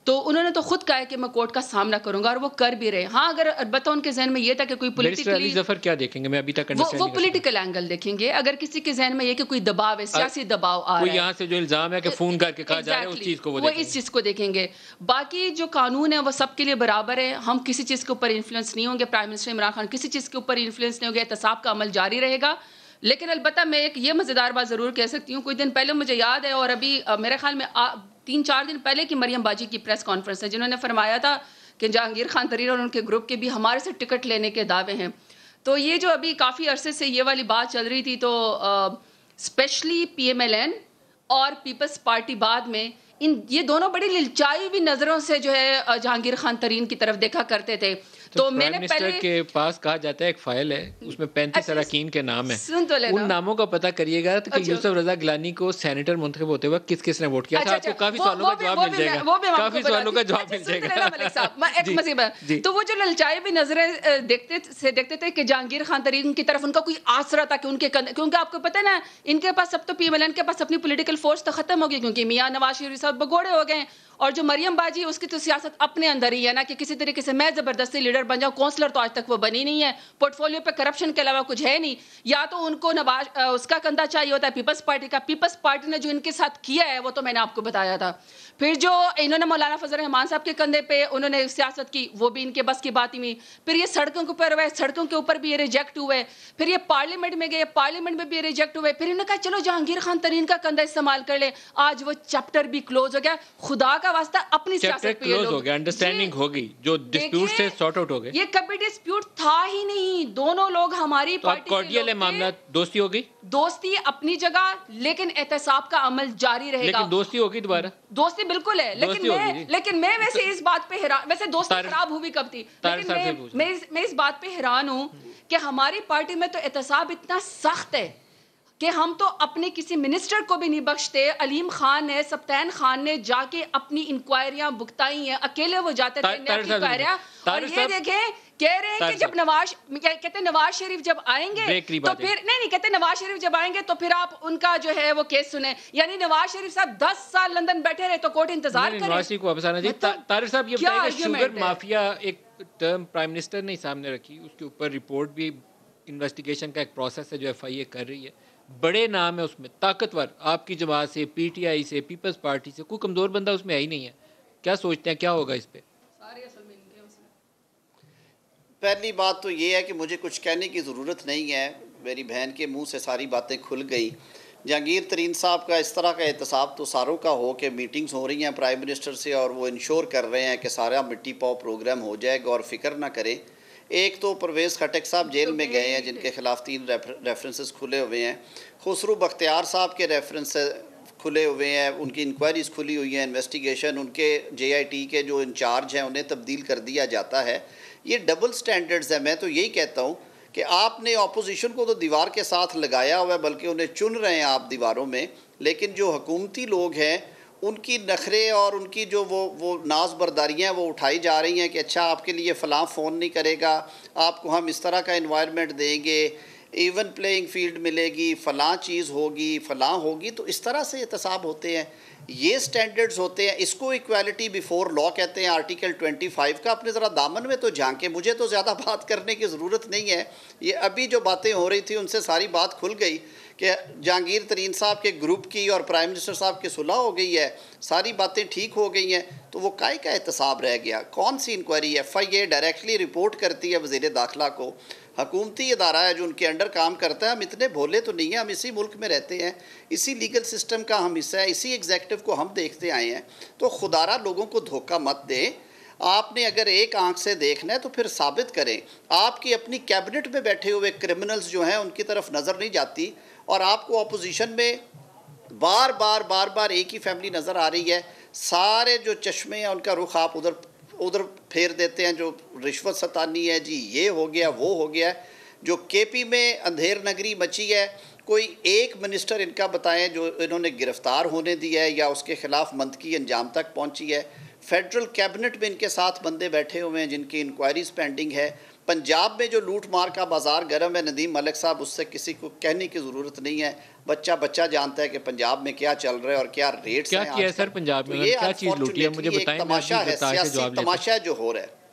تو انہوں نے تو خود کہا ہے کہ میں کورٹ کا سامنا کروں گا اور وہ کر بھی رہے۔ ہاں، اگر البتہ ان کے ذہن میں یہ تھا کہ کوئی بیرسٹر علی ظفر کیا دیکھیں گے؟ میں ابھی تک وہ پولیٹیکل اینگل دیکھیں گے۔ اگر کسی کے ذہن میں یہ کہ کوئی دباؤ ہے، سیاسی دباؤ آ رہا ہے، کوئی یہاں سے جو الزام ہے کہ فون کر کے کہا جا رہا ہے، اس چیز کو وہ اس چیز کو دیکھیں گے۔ باقی جو قانون ہے وہ سب کے لیے برابر ہے، ہم کسی چیز کے اوپر انفلوئنس نہیں ہوں گے، پرائم منسٹر عمران خان کسی چیز کے اوپر انفلوئنس نہیں ہوں گے، احتساب کا عمل جاری رہے گا۔ لیکن البتہ میں ایک یہ مزیدار بات ضرور کہہ سکتی ہوں، کچھ دن پہلے مجھے یاد ہے، اور ابھی میرے خیال میں 3-4 دن پہلے کی مریم باجی کی پریس کانفرنس ہے، جنہوں نے فرمایا تھا کہ جہانگیر خان ترین اور ان کے گروپ کے بھی ہمارے سے ٹکٹ لینے کے دعوے ہیں۔ تو یہ جو ابھی کافی عرصے سے یہ والی بات چل رہی تھی، تو اسپیشلی پی ایم ایل این اور پیپلز پارٹی بعد میں یہ دونوں بڑی للچائی ہوئی نظروں سے جو ہے جہانگیر خان ترین کی طرف دیکھا کرتے تھے۔ تو میں نے منسٹر کے پاس کہا جاتا ہے ایک فائل ہے، اس میں 35 اراکین کے نام ہیں، ان ناموں کا پتہ کریے گا کہ یوسف رضا گیلانی کو سینیٹر منتخب ہوتے وقت کس کس نے ووٹ کیا تھا۔ آپ کو کافی سوالوں کا جواب مل جائے گا، کافی سوالوں کا جواب مل جائے گا۔ ملک صاحب ایک مزید ہے، تو وہ جو للچائی ہوئی نظریں دیکھتے تھے کہ جہانگیر خان ترین کی طرف ان کا کوئی آسرا تھا کہ ان کے، کیونکہ آپ کو پتہ ہے نا ان کے پاس اب تو پی ایم ایل این کے پاس اپنی پولیٹیکل فورس تو ختم ہو گئی، کیونکہ میاں نواز شریف صاحب بگوڑے ہو گئے، اور جو مریم باجی اس کی تو سیاست اپنے اندر ہی ہے نا، کہ کسی طریقے سے میں زبردستی لیڈر بن جاؤں، کونسلر تو آج تک وہ بنی نہیں ہے، پورٹ فولیو پہ کرپشن کے علاوہ کچھ ہے نہیں، یا تو ان کو اس کا کندھا چاہیے ہوتا ہے پیپلز پارٹی کا۔ پیپلز پارٹی نے جو ان کے ساتھ کیا ہے وہ تو میں نے آپ کو بتایا تھا۔ پھر جو انہوں نے مولانا فضل الرحمان صاحب کے کندھے پہ انہوں نے سیاست کی، وہ بھی ان کے بس کی بات ہی نہیں۔ پھر یہ سڑکوں کے اوپر ہوئے، سڑکوں کے اوپر بھی یہ ریجیکٹ ہوئے، پھر یہ پارلیمنٹ میں گئے، پارلیمنٹ میں بھی یہ ریجیکٹ ہوئے، پھر انہوں نے کہا چلو جہانگیر خان ترین کا کندھا استعمال کر لیں، آج وہ چیپٹر بھی کلوز ہو گیا۔ خدا کا واسطہ اپنی سیاست پہ یہ لوگ، ہو گیا، انڈرسٹینڈنگ ہو گئی، جو ڈسپیوٹ سے سارٹ آؤٹ ہو گئے۔ یہ کبھی ڈسپیوٹ تھا ہی نہیں، دونوں لوگ ہماری پارٹی کے لوگ تھے، معاملات دوستی ہو گئی، دوستی اپنی جگہ، لیکن احتساب کا عمل جاری رہے گا۔ لیکن دوستی ہوگی دوبارہ، دوستی بالکل ہے، لیکن میں ویسے اس بات پہ حیران، ویسے دوستی خراب ہوئی کب تھی، لیکن میں اس بات پہ حیران ہوں کہ ہماری پارٹی میں تو احتساب اتنا سخت ہے کہ ہم تو اپنے کسی منسٹر کو بھی نہیں بخشتے۔ علیم خان نے، سبطین خان نے جا کے اپنی انکوائریاں بکتائی ہیں، اکیلے وہ جاتے تھے انکوائریاں، اور یہ دیکھیں کہہ رہے ہیں کہ جب کہتے نواز شریف جب آئیں گے تو پھر نہیں کہتے نواز شریف جب آئیں گے تو پھر آپ ان کا جو ہے وہ کیس سنیں، یعنی نواز شریف صاحب 10 سال لندن بیٹھے رہے تو کورٹ انتظار کرے۔ نواز شریف کو واپس آنا چاہیے۔ طارق صاحب یہ بتائیں کہ شوگر مافیا ایک ٹرم پرائم منسٹر نے سامنے رکھی، اس کے اوپر رپورٹ بھی، انویسٹیگیشن کا ایک پروسیس ہے جو ایف آئی اے کر رہی ہے، بڑے نام ہے اس میں، طاقتور، آپ کی جماعت سے، پی ٹی آئی سے، پیپلز پارٹی سے، کوئی کمزور بندہ اس میں ہے ہی نہیں ہے۔ کیا سوچتے ہیں کیا ہوگا اس پہ؟ پہلی بات تو یہ ہے کہ مجھے کچھ کہنے کی ضرورت نہیں ہے، میری بہن کے منہ سے ساری باتیں کھل گئی۔ جہانگیر ترین صاحب کا اس طرح کا احتساب تو ساروں کا ہو کہ میٹنگز ہو رہی ہیں پرائم منسٹر سے اور وہ انشور کر رہے ہیں کہ سارا مٹی پاؤ پروگرام ہو جائے گا اور فکر نہ کریں۔ ایک تو پرویز خٹک صاحب جیل میں گئے ہیں جن کے خلاف 3 ریفرنسز کھلے ہوئے ہیں، خسرو بختیار صاحب کے ریفرنس کھلے ہوئے ہیں، ان کی انکوائریز کھلی ہوئی ہیں، انویسٹیگیشن، ان کے جے آئی ٹی کے جو انچارج ہیں انہیں تبدیل کر دیا جاتا ہے۔ یہ ڈبل سٹینڈرڈز ہیں۔ میں تو یہی کہتا ہوں کہ آپ نے اپوزیشن کو تو دیوار کے ساتھ لگایا ہوا ہے، بلکہ انہیں چن رہے ہیں آپ دیواروں میں، لیکن جو حکومتی لوگ ہیں ان کی نخرے اور ان کی جو وہ ناز برداریاں وہ اٹھائی جا رہی ہیں کہ اچھا آپ کے لیے فلاں فون نہیں کرے گا، آپ کو ہم اس طرح کا انوائرمنٹ دیں گے، ایون پلینگ فیلڈ ملے گی، فلاں چیز ہوگی، فلاں ہوگی، تو اس طرح سے احتساب ہوتے ہیں، یہ سٹینڈرڈز ہوتے ہیں. اس کو ایکویلٹی بیفور لا کہتے ہیں آرٹیکل 25 کا. اپنے ذرا دامن میں تو جھانکیں، مجھے تو زیادہ بات کرنے کی ضرورت نہیں ہے. یہ ابھی جو باتیں ہو رہی تھی ان سے ساری بات کھل گئی کہ جہانگیر ترین صاحب کے گروپ کی اور پرائم منسٹر صاحب کی صلح ہو گئی ہے، ساری باتیں ٹھیک ہو گئی ہیں، تو وہ کائے کا احتساب رہ گیا؟ کون سی انکوائری؟ ایف آئی اے ڈائریکٹلی رپورٹ کرتی ہے وزیر داخلہ کو، حکومتی ادارہ ہے جو ان کے انڈر کام کرتا ہے. ہم اتنے بھولے تو نہیں ہیں، ہم اسی ملک میں رہتے ہیں، اسی لیگل سسٹم کا ہم حصہ ہے، اسی ایگزیکٹو کو ہم دیکھتے آئے ہیں. تو خدارہ لوگوں کو دھوکہ مت دیں. آپ نے اگر ایک آنکھ سے دیکھنا ہے تو پھر ثابت کریں. آپ کی اپنی کیبنٹ میں بیٹھے ہوئے کرمنلز جو ہیں ان کی طرف نظر نہیں جاتی، اور آپ کو اپوزیشن میں بار بار ایک ہی فیملی نظر آ رہی ہے. سارے جو چشمے ہیں ان کا رخ آپ ادھر پھیر دیتے ہیں. جو رشوت ستانی ہے جی، یہ ہو گیا، وہ ہو گیا. جو کے پی میں اندھیر نگری مچی ہے، کوئی ایک منسٹر ان کا بتائیں جو انہوں نے گرفتار ہونے دیا ہے یا اس کے خلاف منطقی انجام تک پہنچی ہے. فیڈرل کیبنٹ میں ان کے ساتھ بندے بیٹھے ہوئے ہیں جن کی انکوائریز پینڈنگ ہے. پنجاب میں جو لوٹ مار کا بازار گرم ہے، ندیم ملک صاحب، اس سے کسی کو کہنے کی ضرورت نہیں ہے. بچہ جانتا ہے کہ پنجاب میں کیا چل رہا ہے اور کیا ریٹس ہیں. کیا کیا ہے سر پنجاب میں؟ کیا چیز لوٹی ہے مجھے بتائیں. تماشا ہے، سیاسی تماشا جو ہو رہا ہے.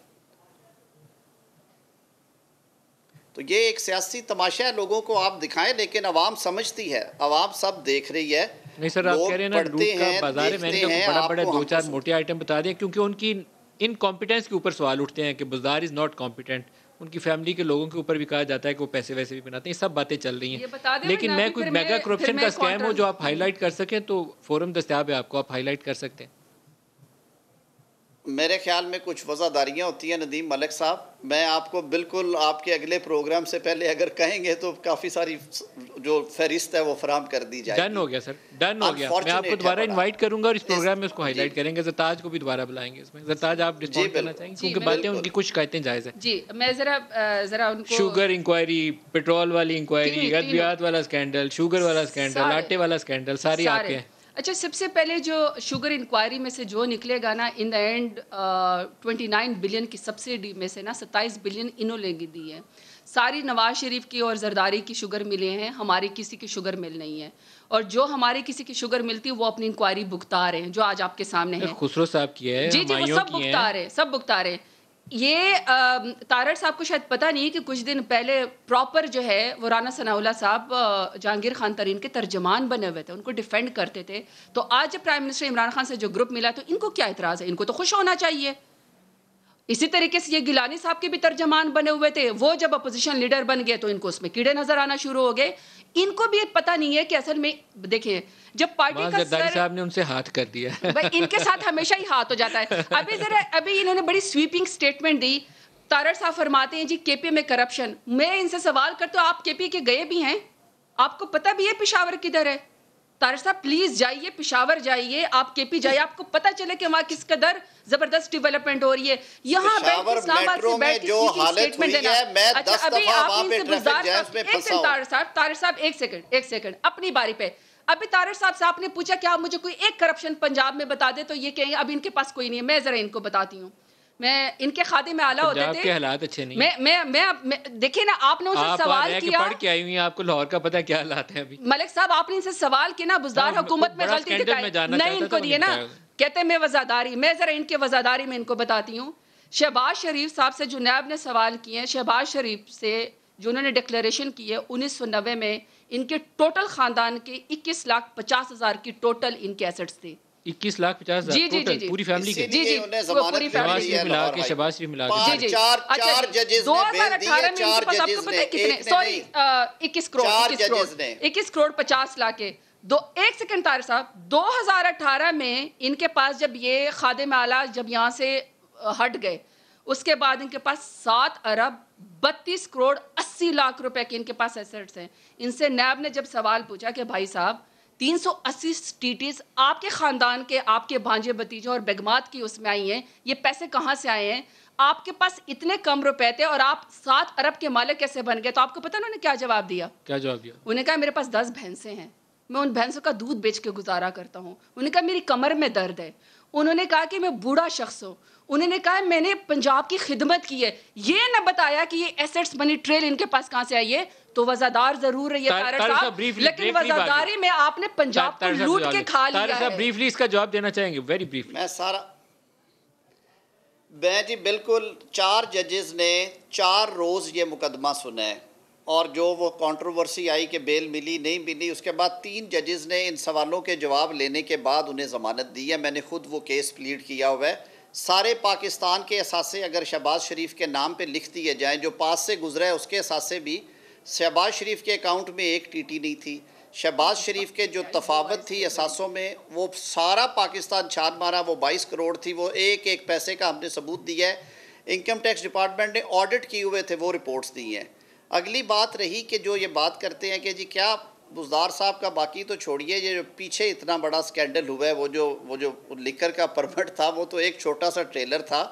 تو یہ ایک سیاسی تماشا ہے، لوگوں کو آپ دکھائیں، لیکن عوام سمجھتی ہے، عوام سب دیکھ رہی ہے. نہیں سر، آپ کہہ رہے ہیں نا لوٹ کا بازار ہے، میں نے کہا بڑا دو چار موٹے آئٹم بتا دیں، کیونکہ ان کی انکمپیٹنس کے اوپر سوال اٹھتے ہیں کہ بازار از ناٹ کمپیٹنٹ. ان کی فیملی کے لوگوں کے اوپر بھی کہا جاتا ہے کہ وہ پیسے ویسے بھی بناتے ہیں. سب باتیں چل رہی ہیں، لیکن میں کوئی میگا کرپشن کا اسکیم ہو جو آپ ہائی لائٹ کر سکیں تو فورم دستیاب ہے آپ کو، آپ ہائی لائٹ کر سکتے ہیں. میرے خیال میں کچھ وضاحداریاں ہوتی ہیں ندیم ملک صاحب. میں آپ کو بالکل آپ کے اگلے پروگرام سے پہلے اگر کہیں گے تو کافی ساری جو فہرست ہے وہ فراہم کر دی جائے گی. ڈن ہو گیا سر، ڈن ہو گیا. میں آپ کو دوبارہ انوائٹ کروں گا اور اس پروگرام میں اس کو ہائی لائٹ کریں گے. زرتاج کو بھی دوبارہ بلائیں گے اس میں. زرتاج آپ رسپونڈ کرنا چاہیں گے کیونکہ باتیں ان کی کچھ شکایتیں جائز ہیں. جی میں ذرا ان کو شوگر انکوائری، پیٹرول والی انکوائری، ادویات والا اسکینڈل، شوگر والا اسکینڈل، آٹے والا اسکینڈل، ساری آپ کے ہیں. اچھا، سب سے پہلے جو شوگر انکوائری میں سے جو نکلے گا نا، ان دا اینڈ 29 بلین کی سبسڈی میں سے نا 27 بلین انہوں نے دی ہے. ساری نواز شریف کی اور زرداری کی شوگر ملے ہیں، ہماری کسی کی شوگر مل نہیں ہے. اور جو ہماری کسی کی شوگر ملتی ہے وہ اپنی انکوائری بھگتا رہے ہیں، جو آج آپ کے سامنے ہے. خسرو صاحب کی ہے، جی وہ سب بھگتا رہے، سب بھگتا رہے. یہ تارڑ صاحب کو شاید پتہ نہیں کہ کچھ دن پہلے پراپر جو ہے وہ رانا ثناء اللہ صاحب جہانگیر خان ترین کے ترجمان بنے ہوئے تھے، ان کو ڈیفینڈ کرتے تھے. تو آج جب پرائم منسٹر عمران خان سے جو گروپ ملا تو ان کو کیا اعتراض ہے؟ ان کو تو خوش ہونا چاہیے. اسی طریقے سے یہ گیلانی صاحب کے بھی ترجمان بنے ہوئے تھے، وہ جب اپوزیشن لیڈر بن گئے تو ان کو اس میں کیڑے نظر آنا شروع ہو گئے. ان کو بھی پتہ نہیں ہے کہ اصل میں دیکھیں جب پارٹی کا زرداری صاحب نے ان سے ہاتھ کر دیا، ان کے ساتھ ہمیشہ ہی ہاتھ ہو جاتا ہے. ابھی انہوں نے بڑی سویپنگ سٹیٹمنٹ دی. تارڑ صاحب فرماتے ہیں جی کے پی میں کرپشن. میں ان سے سوال کرتا ہوں، آپ کے پی کے گئے بھی ہیں؟ آپ کو پتہ بھی ہے پشاور کدھر ہے؟ تارڑ صاحب پلیز جائیے، پشاور جائیے، آپ کے پی جائیے، آپ کو پتہ چلے کہ وہاں کس قدر زبردست ڈیولپمنٹ ہو رہی ہے. یہاں بیٹھ کے اسلام آباد سے بیٹھ کے اسٹیٹمنٹ دینا. اچھا ابھی آپ ان سے گزار تارڑ صاحب ایک سیکنڈ اپنی باری پہ. ابھی تارڑ صاحب سے آپ نے پوچھا کہ آپ مجھے کوئی ایک کرپشن پنجاب میں بتا دے، تو یہ کہیں ابھی ان کے پاس کوئی نہیں ہے. میں ذرا ان کو بتاتی ہوں. میں ان کے خادم اعلیٰ ہوتے تھے. کے حالات اچھے نہیں. میں دیکھیں نا، آپ نے ان سے سوال کیا، پڑھ کے آئی ہوئی ہیں، آپ کو لاہور کا پتہ کیا حالات ہیں ابھی. ملک صاحب آپ نے ان سے سوال کیا نا، بزدار حکومت میں غلطی دکھائی نہیں ان کو دیے نا، کہتے ہیں میں وزاداری. میں ذرا ان کے وزاداری میں ان کو بتاتی ہوں. شہباز شریف صاحب سے جو نیب نے سوال کیے ہیں، شہباز شریف سے جو انہوں نے ڈکلیریشن کی ہے 1990 میں، ان کے ٹوٹل خاندان کے 21,50,000 کی ٹوٹل ان کے ایسٹس تھے. 21,50,000 جی پوری فیملی کے. جی پوری فیملی ملا کے شہباز شریف ملا کے چار ججز نے بیل دی ہے. 4 ججز نے کتنے، سوری 21 کروڑ 50 لاکھ کے. ایک سیکنڈ طارق صاحب، 2018 میں ان کے پاس جب یہ خادم اعلیٰ جب یہاں سے ہٹ گئے، اس کے بعد ان کے پاس 7 ارب 32 کروڑ 80 لاکھ روپے کے ان کے پاس ایسٹس ہیں. ان سے نیب نے جب سوال پوچھا کہ بھائی صاحب 380 سٹیٹیز آپ کے خاندان کے، آپ کے بھانجے بتیجوں اور بیگمات کی اس میں آئی ہیں، یہ پیسے کہاں سے آئے ہیں؟ آپ کے پاس اتنے کم روپے تھے اور آپ 7 ارب کے مالک کیسے بن گئے؟ تو آپ کو پتہ انہوں نے کیا جواب دیا؟ کیا جواب دیا؟ انہوں نے کہا میرے پاس 10 بھینسیں ہیں، میں ان بھینسوں کا دودھ بیچ کے گزارا کرتا ہوں. انہوں نے کہا میری کمر میں درد ہے. انہوں نے کہا کہ میں بوڑھا شخص ہوں. انہوں نے کہا میں نے پنجاب کی خدمت کی ہے. یہ نہ بتایا کہ یہ ایسٹس منی ٹریل ان کے پاس کہاں سے آئی ہے. تو وزادار ضرور ہے یہ طاہر صاحب, لیکن وزاداری میں آپ نے پنجاب کو لوٹ کے کھا لیا ہے. بریفلی اس کا جواب دینا چاہیں گے؟ Very briefly. میں جی بالکل 4 ججز نے 4 روز یہ مقدمہ سنا ہے, اور جو وہ کنٹروورسی آئی کہ بیل ملی نہیں ملی, اس کے بعد 3 ججز نے ان سوالوں کے جواب لینے کے بعد انہیں ضمانت دی ہے. میں نے خود وہ کیس پلیڈ کیا ہوا ہے. سارے پاکستان کے اثاثے اگر شہباز شریف کے نام پہ لکھ دیے جائیں, جو پاس سے گزرا ہے اس کے اثاثے بھی, شہباز شریف کے اکاؤنٹ میں 1 ٹی ٹی نہیں تھی. شہباز شریف کے جو تفاوت تھی اثاثوں میں وہ سارا پاکستان چھان مارا, وہ 22 کروڑ تھی, وہ ایک پیسے کا ہم نے ثبوت دیا ہے. انکم ٹیکس ڈپارٹمنٹ نے آڈٹ کیے ہوئے تھے, وہ رپورٹس دی ہیں. اگلی بات رہی کہ جو یہ بات کرتے ہیں کہ جی کیا بزدار صاحب کا, باقی تو چھوڑیے, یہ جو پیچھے اتنا بڑا سکینڈل ہوا ہے, وہ جو لیکر کا پرمٹ تھا وہ تو ایک چھوٹا سا ٹریلر تھا.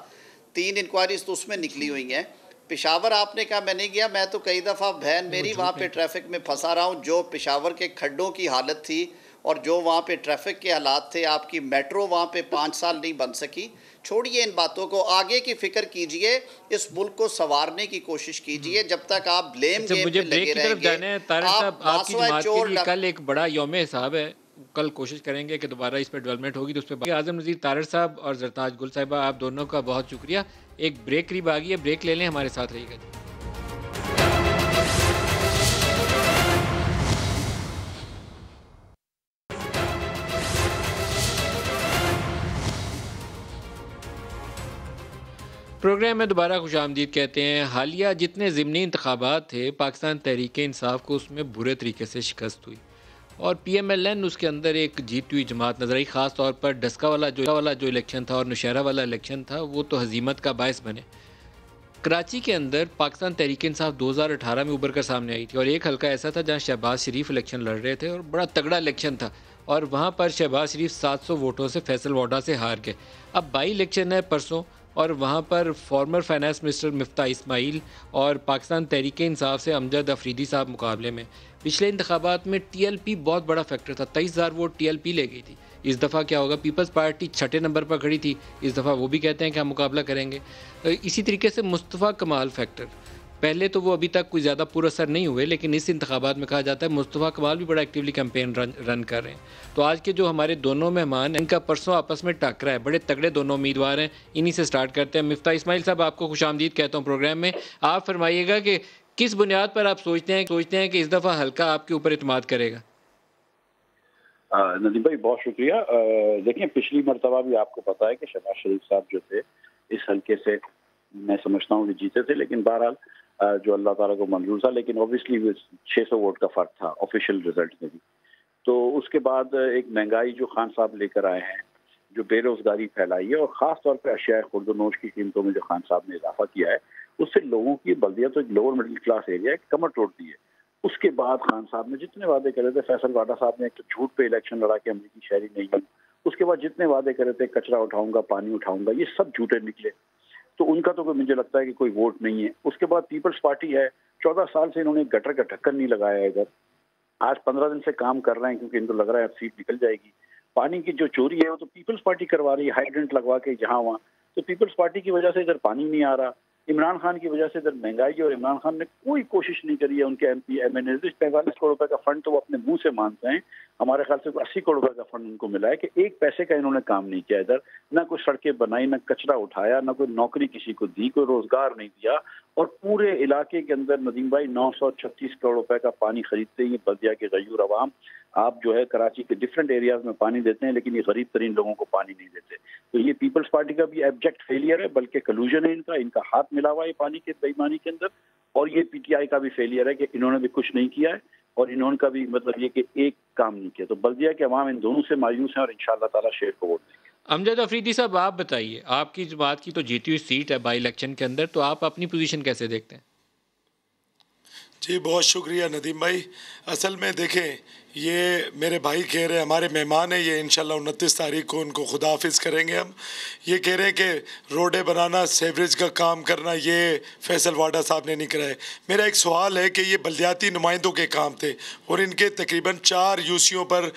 3 انکوائریز تو اس میں نکلی ہوئی ہیں. پشاور آپ نے کہا میں نہیں گیا, میں تو کئی دفعہ بہن میری وہاں پہ ٹریفک میں پھنسا رہا ہوں. جو پشاور کے کھڈوں کی حالت تھی اور جو وہاں پہ ٹریفک کے حالات تھے, آپ کی میٹرو وہاں پہ 5 سال نہیں بن سکی. چھوڑیے ان باتوں کو, آگے کی فکر کیجئے, اس ملک کو سنوارنے کی کوشش کیجئے. جب تک آپ بلیم گیم پہ لگے رہیں گے, آپ کی جماعت کے لیے کل ایک بڑا یوم حساب ہے, کل کوشش کریں گے کہ دوبارہ اس پہ ڈیولپمنٹ ہوگی تو اس پہ. اعظم نذیر طاہر صاحب اور زرتاج گل صاحبہ, آپ دونوں کا بہت شکریہ. ایک بریک قریب آ گئی ہے, بریک لے لیں, ہمارے ساتھ رہیے گا. پروگرام میں دوبارہ خوش آمدید کہتے ہیں. حالیہ جتنے ضمنی انتخابات تھے, پاکستان تحریک انصاف کو اس میں برے طریقے سے شکست ہوئی, اور پی ایم ایل این اس کے اندر ایک جیتی ہوئی جماعت نظر آئی. خاص طور پر ڈسکا والا جو الیکشن تھا اور نوشہرہ والا الیکشن تھا, وہ تو ہزیمت کا باعث بنے. کراچی کے اندر پاکستان تحریک انصاف 2018 میں ابھر کر سامنے آئی تھی, اور ایک حلقہ ایسا تھا جہاں شہباز شریف الیکشن لڑ رہے تھے, اور بڑا تگڑا الیکشن تھا, اور وہاں پر شہباز شریف 700 ووٹوں سے فیصل واڈا سے ہار گئے. اب بائی الیکشن ہے پرسوں, اور وہاں پر فارمر فائنانس منسٹر مفتاح اسماعیل اور پاکستان تحریک انصاف سے امجد افریدی صاحب مقابلے میں. پچھلے انتخابات میں ٹی ایل پی بہت بڑا فیکٹر تھا, 23,000 ووٹ ٹی ایل پی لے گئی تھی. اس دفعہ کیا ہوگا؟ پیپلز پارٹی 6 نمبر پر کھڑی تھی, اس دفعہ وہ بھی کہتے ہیں کہ ہم مقابلہ کریں گے. اسی طریقے سے مصطفیٰ کمال فیکٹر, پہلے تو وہ ابھی تک کوئی زیادہ پر اثر نہیں ہوئے, لیکن اس انتخابات میں کہا جاتا ہے مصطفیٰ کمال بھی بڑا ایکٹیولی کیمپین رن کر رہے ہیں. تو آج کے جو ہمارے دونوں مہمان ہیں, ان کا پرسوں آپس میں ٹکرا ہے, بڑے تگڑے دونوں امیدوار ہیں. انہی سے سٹارٹ کرتے ہیں. مفتاح اسماعیل صاحب, آپ کو خوش آمدید کہتا ہوں پروگرام میں. آپ فرمائیے گا کہ کس بنیاد پر آپ سوچتے ہیں کہ اس دفعہ حلقہ آپ کے اوپر اعتماد کرے گا؟ ندیم بھائی بہت شکریہ. دیکھیں پچھلی مرتبہ بھی آپ کو پتا ہے کہ شہباز شریف صاحب جو تھے اس حلقے سے میں سمجھتا ہوں کہ جیتے تھے, لیکن بہرحال جو اللہ تعالیٰ کو منظور تھا, لیکن اوبیسلی 600 ووٹ کا فرق تھا آفیشیل رزلٹ میں بھی. تو اس کے بعد ایک مہنگائی جو خان صاحب لے کر آئے ہیں, جو بے روزگاری پھیلائی ہے, اور خاص طور پہ اشیاء خرد و نوش کی قیمتوں میں جو خان صاحب نے اضافہ کیا ہے, اس سے لوگوں کی بلدیہ تو ایک لوور مڈل کلاس ایریا ہے کمر توڑ دی ہے. اس کے بعد خان صاحب نے جتنے وعدے کرے تھے, فیصل واڈا صاحب نے ایک تو جھوٹ پہ الیکشن لڑا کے امریکی شہری نہیں ہوں, اس کے بعد جتنے وعدے کرے تھے کچرا اٹھاؤں گا, پانی اٹھاؤں گا, یہ سب جھوٹے نکلے. تو ان کا تو مجھے لگتا ہے کہ کوئی ووٹ نہیں ہے. اس کے بعد پیپلز پارٹی ہے, 14 سال سے انہوں نے گٹر کا ڈھکن نہیں لگایا ادھر. آج 15 دن سے کام کر رہے ہیں کیونکہ ان کو لگ رہا ہے اب سیٹ نکل جائے گی. پانی کی جو چوری ہے وہ تو پیپلز پارٹی کروا رہی ہے, ہائیڈرنٹ لگوا کے جہاں وہاں. تو پیپلز پارٹی کی وجہ سے ادھر پانی نہیں آ رہا, عمران خان کی وجہ سے ادھر مہنگائی, اور عمران خان نے کوئی کوشش نہیں کری ہے. ان کے ایم پی ایم این اے 45 کروڑ روپے کا فنڈ تو وہ اپنے منہ سے مانتے ہیں, ہمارے خیال سے 80 کروڑ روپے کا فنڈ ان کو ملا ہے, کہ ایک پیسے کا انہوں نے کام نہیں کیا ادھر. نہ کوئی سڑکیں بنائی, نہ کچرا اٹھایا, نہ کوئی نوکری کسی کو دی, کوئی روزگار نہیں دیا. اور پورے علاقے کے اندر ندیم بھائی 936 کروڑ روپے کا پانی خریدتے ہیں بلدیہ کے غیور عوام. آپ جو ہے کراچی کے ڈفرینٹ ایریاز میں پانی دیتے ہیں, لیکن یہ غریب ترین لوگوں کو پانی نہیں دیتے. تو یہ پیپلز پارٹی کا بھی ایبجیکٹ فیلئر ہے, بلکہ کلوژن ہے ان کا ہاتھ ملا ہوا ہے پانی کے بے ایمانی کے اندر. اور یہ پی ٹی آئی کا بھی فیلئر ہے کہ انہوں نے بھی کچھ نہیں کیا ہے, اور انہوں کا بھی مطلب یہ کہ ایک کام نہیں کیا. تو بلدیہ کے عوام ان دونوں سے مایوس ہیں, اور انشاءاللہ تعالیٰ شیر کو ووٹ دیں گے. امجد افریدی صاحب, آپ بتائیے, آپ کی بات کی تو جیتی ہوئی سیٹ ہے بائی الیکشن کے اندر, تو آپ اپنی پوزیشن کیسے دیکھتے ہیں؟ جی بہت شکریہ ندیم بھائی. اصل میں دیکھیں یہ میرے بھائی کہہ رہے ہیں، ہمارے مہمان ہیں یہ، انشاءاللہ 29 تاریخ کو ان کو خدا حافظ کریں گے ہم. یہ کہہ رہے ہیں کہ روڈیں بنانا، سیوریج کا کام کرنا یہ فیصل واڈا صاحب نے نہیں کرائے. میرا ایک سوال ہے کہ یہ بلدیاتی نمائندوں کے کام تھے اور ان کے تقریباً 4 یوسیوں پر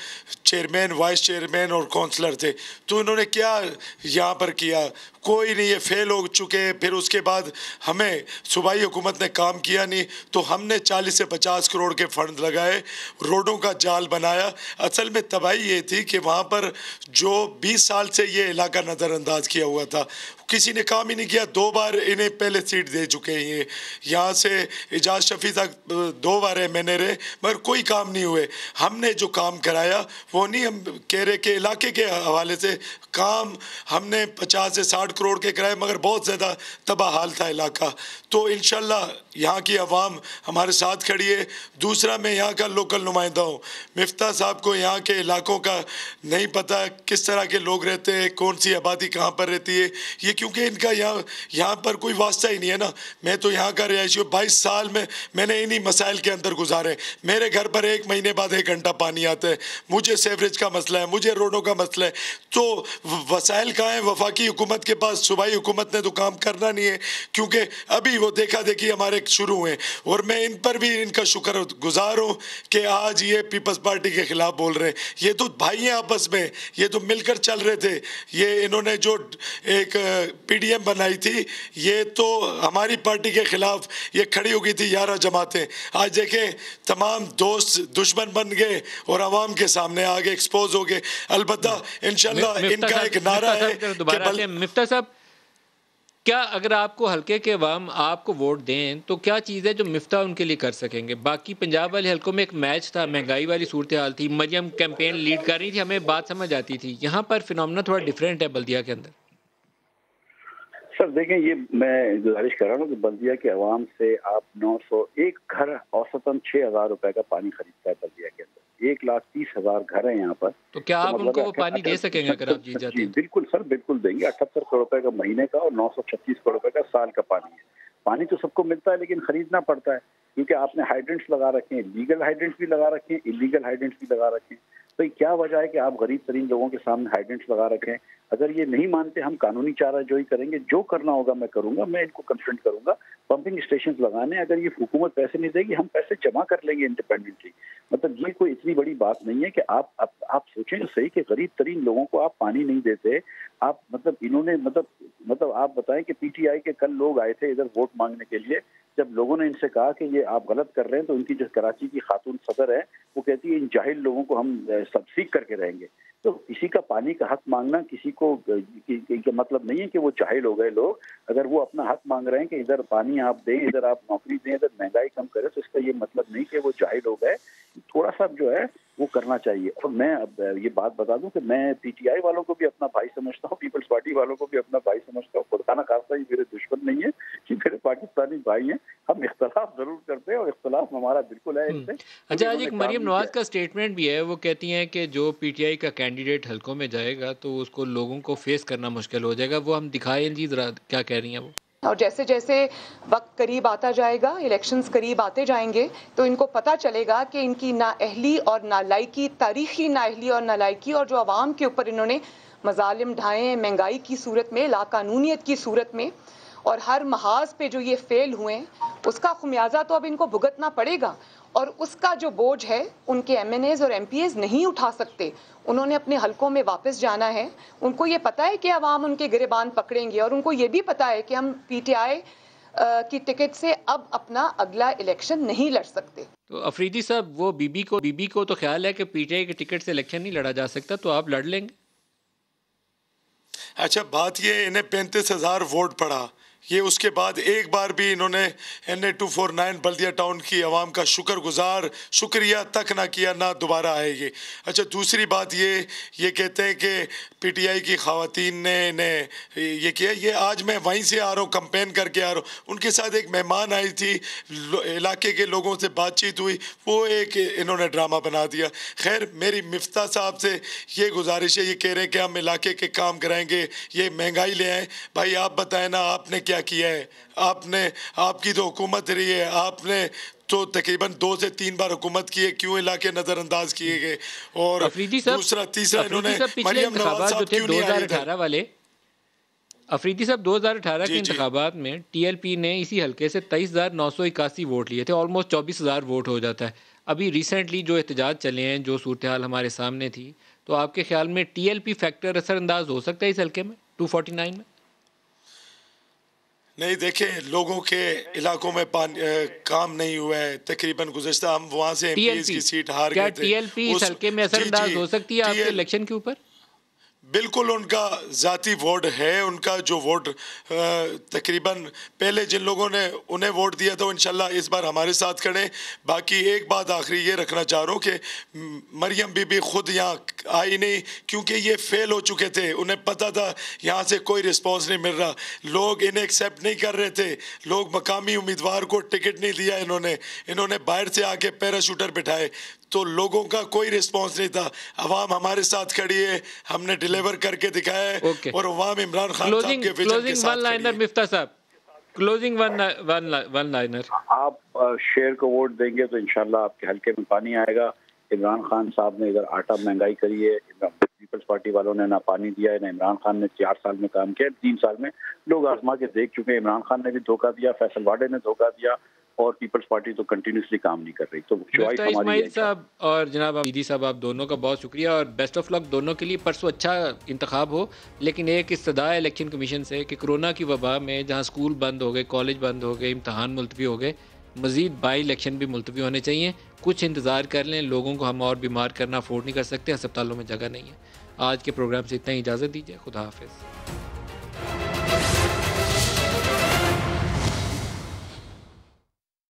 چیئرمین، وائس چیئرمین اور کونسلر تھے، تو انہوں نے کیا یہاں پر کیا؟ کوئی نہیں، یہ فیل ہو چکے. پھر اس کے بعد ہمیں صوبائی حکومت نے کام کیا نہیں تو ہم نے 40 سے 50 کروڑ کے فنڈ لگائے، روڈوں کا جال بنایا. اصل میں تباہی یہ تھی کہ وہاں پر جو 20 سال سے یہ علاقہ نظر انداز کیا ہوا تھا، کسی نے کام ہی نہیں کیا. 2 بار انہیں پہلے سیٹ دے چکے ہیں. یہاں سے اعجاز شفیع صاحب 2 بار MNA رہے مگر کوئی کام نہیں ہوئے. ہم نے جو کام کرایا وہ نہیں، ہم کہہ رہے کہ علاقے کے حوالے سے کام ہم نے 50 سے 60 کروڑ کے کرائے مگر بہت زیادہ تباہ حال تھا علاقہ. تو انشاءاللہ یہاں کی عوام ہمارے ساتھ کھڑی ہے. دوسرا میں یہاں کا لوکل نمائندہ ہوں. مفتاح صاحب کو یہاں کے علاقوں کا نہیں پتہ کس طرح کے لوگ رہتے ہیں، کون سی آبادی کہاں پر رہتی ہے. یہ کیونکہ ان کا یہاں پر کوئی واسطہ ہی نہیں ہے نا. میں تو یہاں کا رہائشی ہوں، 22 سال میں نے انہی مسائل کے اندر گزارے. میرے گھر پر 1 مہینے بعد 1 گھنٹہ پانی آتا ہے. مجھے سیوریج کا مسئلہ ہے، مجھے روڈوں کا مسئلہ ہے. تو وسائل کہاں ہیں؟ وفاقی حکومت کے پاس. صوبائی حکومت نے تو کام کرنا نہیں ہے کیونکہ ابھی وہ دیکھا دیکھی ہمارے شروع ہوئے. اور میں ان پر بھی ان کا شکر گزار ہوں کہ آج یہ پیپلز پارٹی کے خلاف بول رہے ہیں. یہ تو بھائی ہیں آپس میں، یہ تو مل کر چل رہے تھے. یہ انہوں نے جو ایک PDM بنائی تھی یہ تو ہماری پارٹی کے خلاف یہ کھڑی ہو گئی تھی 11 جماعتیں. آج دیکھیں تمام دوست دشمن بن گئے اور عوام کے سامنے آگے ایکسپوز ہو گئے. البتہ انشاءاللہ ان کا ایک نعرہ ہے کہ مفتاح صاحب کیا اگر آپ کو حلقے کے عوام آپ کو ووٹ دیں تو کیا چیز ہے جو مفتاح ان کے لیے کر سکیں گے؟ باقی پنجاب والے حلقوں میں ایک میچ تھا، مہنگائی والی صورتحال تھی، مریم کیمپین لیڈ کر رہی تھی، ہمیں بات سمجھ آتی تھی. یہاں پر فینومنا تھوڑا ڈیفرنٹ ہے بلدیہ کے اندر. سر دیکھیں، یہ میں گزارش کر رہا ہوں کہ بلدیہ کے عوام سے آپ 901 گھر اوسطاً 6,000 روپے کا پانی خریدتا ہے بلدیہ کے اندر. 1,30,000 گھر ہیں یہاں پر. تو کیا آپ ان کو وہ پانی دے سکیں گے اگر آپ جیت جاتے ہیں؟ جی بالکل سر، بالکل دیں گے. 78 کروڑ روپے کا مہینے کا اور 936 کروڑ روپے کا سال کا پانی ہے. پانی تو سب کو ملتا ہے لیکن خریدنا پڑتا ہے کیونکہ آپ نے ہائیڈرنٹس لگا رکھے ہیں، لیگل ہائیڈرنٹس بھی لگا رکھے ہیں، انلیگل ہائیڈرنٹس بھی لگا رکھے ہیں. تو کیا وجہ ہے کہ آپ غریب ترین لوگوں کے سامنے ہائیڈرنٹس لگا رکھیں؟ اگر یہ نہیں مانتے ہم قانونی چارہ جوئی کریں گے. جو کرنا ہوگا میں کروں گا. میں ان کو کنفرنٹ کروں گا پمپنگ اسٹیشنز لگانے. اگر یہ حکومت پیسے نہیں دے گی ہم پیسے جمع کر لیں گے انڈیپینڈنٹلی. مطلب یہ کوئی اتنی بڑی بات نہیں ہے کہ آپ سوچیں تو صحیح کہ غریب ترین لوگوں کو آپ پانی نہیں دیتے. آپ مطلب انہوں نے مطلب آپ بتائیں کہ PTI کے کل لوگ آئے تھے ادھر ووٹ مانگنے کے لیے. جب لوگوں نے ان سے کہا کہ یہ آپ غلط کر رہے ہیں تو ان کی جو کراچی کی خاتون صدر ہے وہ کہتی ہے ان جاہل لوگوں کو ہم سب سیکھ کر کے رہیں گے. تو کسی کا پانی کا حق مانگنا کسی کو مطلب نہیں ہے کہ وہ جاہل ہو گئے لوگ. اگر وہ اپنا حق مانگ رہے ہیں کہ ادھر پانی آپ دیں، ادھر آپ نوکری دیں، ادھر مہنگائی کم کریں، تو اس کا یہ مطلب نہیں کہ وہ جاہل ہو گئے. تھوڑا سا جو ہے وہ کرنا چاہیے. اور میں اب یہ بات بتا دوں کہ میں PTI والوں کو بھی اپنا بھائی سمجھتا ہوں، پیپلز پارٹی والوں کو بھی اپنا بھائی سمجھتا ہوں. خدا نہ خواستہ یہ میرے دشمن نہیں ہے، یہ میرے پاکستانی بھائی ہیں. ہم اختلاف ضرور کرتے ہیں اور اختلاف ہمارا بالکل ہے ان سے. اچھا، آج ایک مریم نواز کا اسٹیٹمنٹ بھی ہے، وہ کہتی ہیں کہ جو PTI کا کینڈیڈیٹ حلقوں میں جائے گا تو اس کو لوگوں کو فیس کرنا مشکل ہو جائے گا. وہ ہم دکھائیں جی ذرا کیا کہہ رہی ہیں وہ. اور جیسے جیسے وقت قریب آتا جائے گا، الیکشنز قریب آتے جائیں گے تو ان کو پتہ چلے گا کہ ان کی نااہلی اور نالائکی، تاریخی نااہلی اور نالائکی، اور جو عوام کے اوپر انہوں نے مظالم ڈھائے ہیں مہنگائی کی صورت میں، لاقانونیت کی صورت میں، اور ہر محاذ پہ جو یہ فیل ہوئے ہیں اس کا خمیازہ تو اب ان کو بھگتنا پڑے گا. اور اس کا جو بوجھ ہے ان کے MNAs اور MPAs نہیں اٹھا سکتے. انہوں نے اپنے حلقوں میں واپس جانا ہے. ان کو یہ پتہ ہے کہ عوام ان کے گریبان پکڑیں گے، اور ان کو یہ بھی پتہ ہے کہ ہم PTI کی ٹکٹ سے اب اپنا اگلا الیکشن نہیں لڑ سکتے. تو افریدی صاحب، وہ بی بی کو تو خیال ہے کہ PTI کی ٹکٹ سے الیکشن نہیں لڑا جا سکتا، تو آپ لڑ لیں گے؟ اچھا، بات یہ انہیں 35,000 ووٹ پڑا. یہ اس کے بعد ایک بار بھی انہوں نے NA 249 بلدیہ ٹاؤن کی عوام کا شکریہ تک نہ کیا، نہ دوبارہ آئے گی. اچھا، دوسری بات یہ کہتے ہیں کہ PTI کی خواتین نے انہیں یہ کیا. یہ آج میں وہیں سے آ رہا ہوں، کمپین کر کے آ رہا ہوں. ان کے ساتھ ایک مہمان آئی تھی، علاقے کے لوگوں سے بات چیت ہوئی، وہ ایک انہوں نے ڈرامہ بنا دیا. خیر، میری مفتاح صاحب سے یہ گزارش ہے، یہ کہہ رہے ہیں کہ ہم علاقے کے کام کرائیں گے، یہ مہنگائی لے آئیں. بھائی آپ بتائیں نا، آپ نے کیا کیا کیا ہے؟ آپ کی تو حکومت رہی ہے، آپ نے تو تقریباً 2 سے 3 بار حکومت کی ہے، کیوں علاقے نظر انداز کیے گئے؟ اور دوسرا تیسرا انہوں نے مریم نواز صاحب کیوں نہیں آئے ادھر؟ افریدی صاحب 2018 کے انتخابات میں ٹی ایل پی نے اسی حلقے سے 23,981 ووٹ لیے تھے، آلموسٹ 24,000 ووٹ ہو جاتا ہے۔ ابھی ریسنٹلی جو احتجاج چلے ہیں، جو صورتحال ہمارے سامنے تھی، تو آپ کے خیال میں ٹی ایل پی فیکٹر اثر انداز ہو سکتا ہے اس حلقے میں 249 میں؟ نہیں، دیکھیں لوگوں کے علاقوں میں کام نہیں ہوا ہے، تقریباً گزشتہ ہم وہاں سے ایم پیز کی سیٹ ہار گئے تھے۔ کیا ٹی ایل پی اس حلقے میں اثر انداز ہو سکتی ہے آپ کے الیکشن کے اوپر؟ بالکل، ان کا ذاتی ووٹ ہے، ان کا جو ووٹ تقریباً پہلے جن لوگوں نے انہیں ووٹ دیا تھا وہ انشاءاللہ اس بار ہمارے ساتھ کھڑے۔ باقی ایک بات آخری یہ رکھنا چاہ رہا ہوں کہ مریم بی بی خود یہاں آئی نہیں، کیونکہ یہ فیل ہو چکے تھے، انہیں پتہ تھا یہاں سے کوئی رسپانس نہیں مل رہا، لوگ انہیں ایکسیپٹ نہیں کر رہے تھے، لوگ مقامی امیدوار کو ٹکٹ نہیں دیا، انہوں نے باہر سے آ کے پیراشوٹر بٹھائے، تو لوگوں کا کوئی رسپانس نہیں تھا۔ عوام ہمارے ساتھ کھڑی ہے، ہم نے ڈیلیور کر کے دکھایا ہے، اور عوام عمران خان صاحب کے ویژن کے ساتھ کھڑی ہے۔ مفتاح صاحب، کلوزنگ ون لائنر۔ آپ شیر کو ووٹ دیں گے تو انشاءاللہ آپ کے حلقے میں پانی آئے گا۔ عمران خان صاحب نے ادھر آٹا مہنگائی کری ہے، پیپلز پارٹی والوں نے نہ پانی دیا ہے، نہ عمران خان نے 4 سال میں کام کیا، 3 سال میں لوگ آزما کے دیکھ چکے ہیں۔ عمران خان نے بھی دھوکہ دیا، فیصل واڈے نے دھوکہ دیا، اور پیپلز پارٹی تو کنٹینیوسلی کام نہیں کر رہی۔ تو اسماعیل صاحب اور جناب عیدی صاحب، آپ دونوں کا بہت شکریہ اور بیسٹ آف لک دونوں کے لیے۔ پرسوں اچھا انتخاب ہو، لیکن ایک استدعا ہے الیکشن کمیشن سے کہ کرونا کی وبا میں جہاں اسکول بند ہو گئے، کالج بند ہو گئے، امتحان ملتوی ہو گئے، مزید بائی الیکشن بھی ملتوی ہونے چاہیے۔ کچھ انتظار کر لیں، لوگوں کو ہم اور بیمار کرنا افورڈ نہیں کر سکتے، ہسپتالوں میں جگہ نہیں ہے۔ آج کے پروگرام سے اتنا ہی اجازت دیجیے، خدا حافظ۔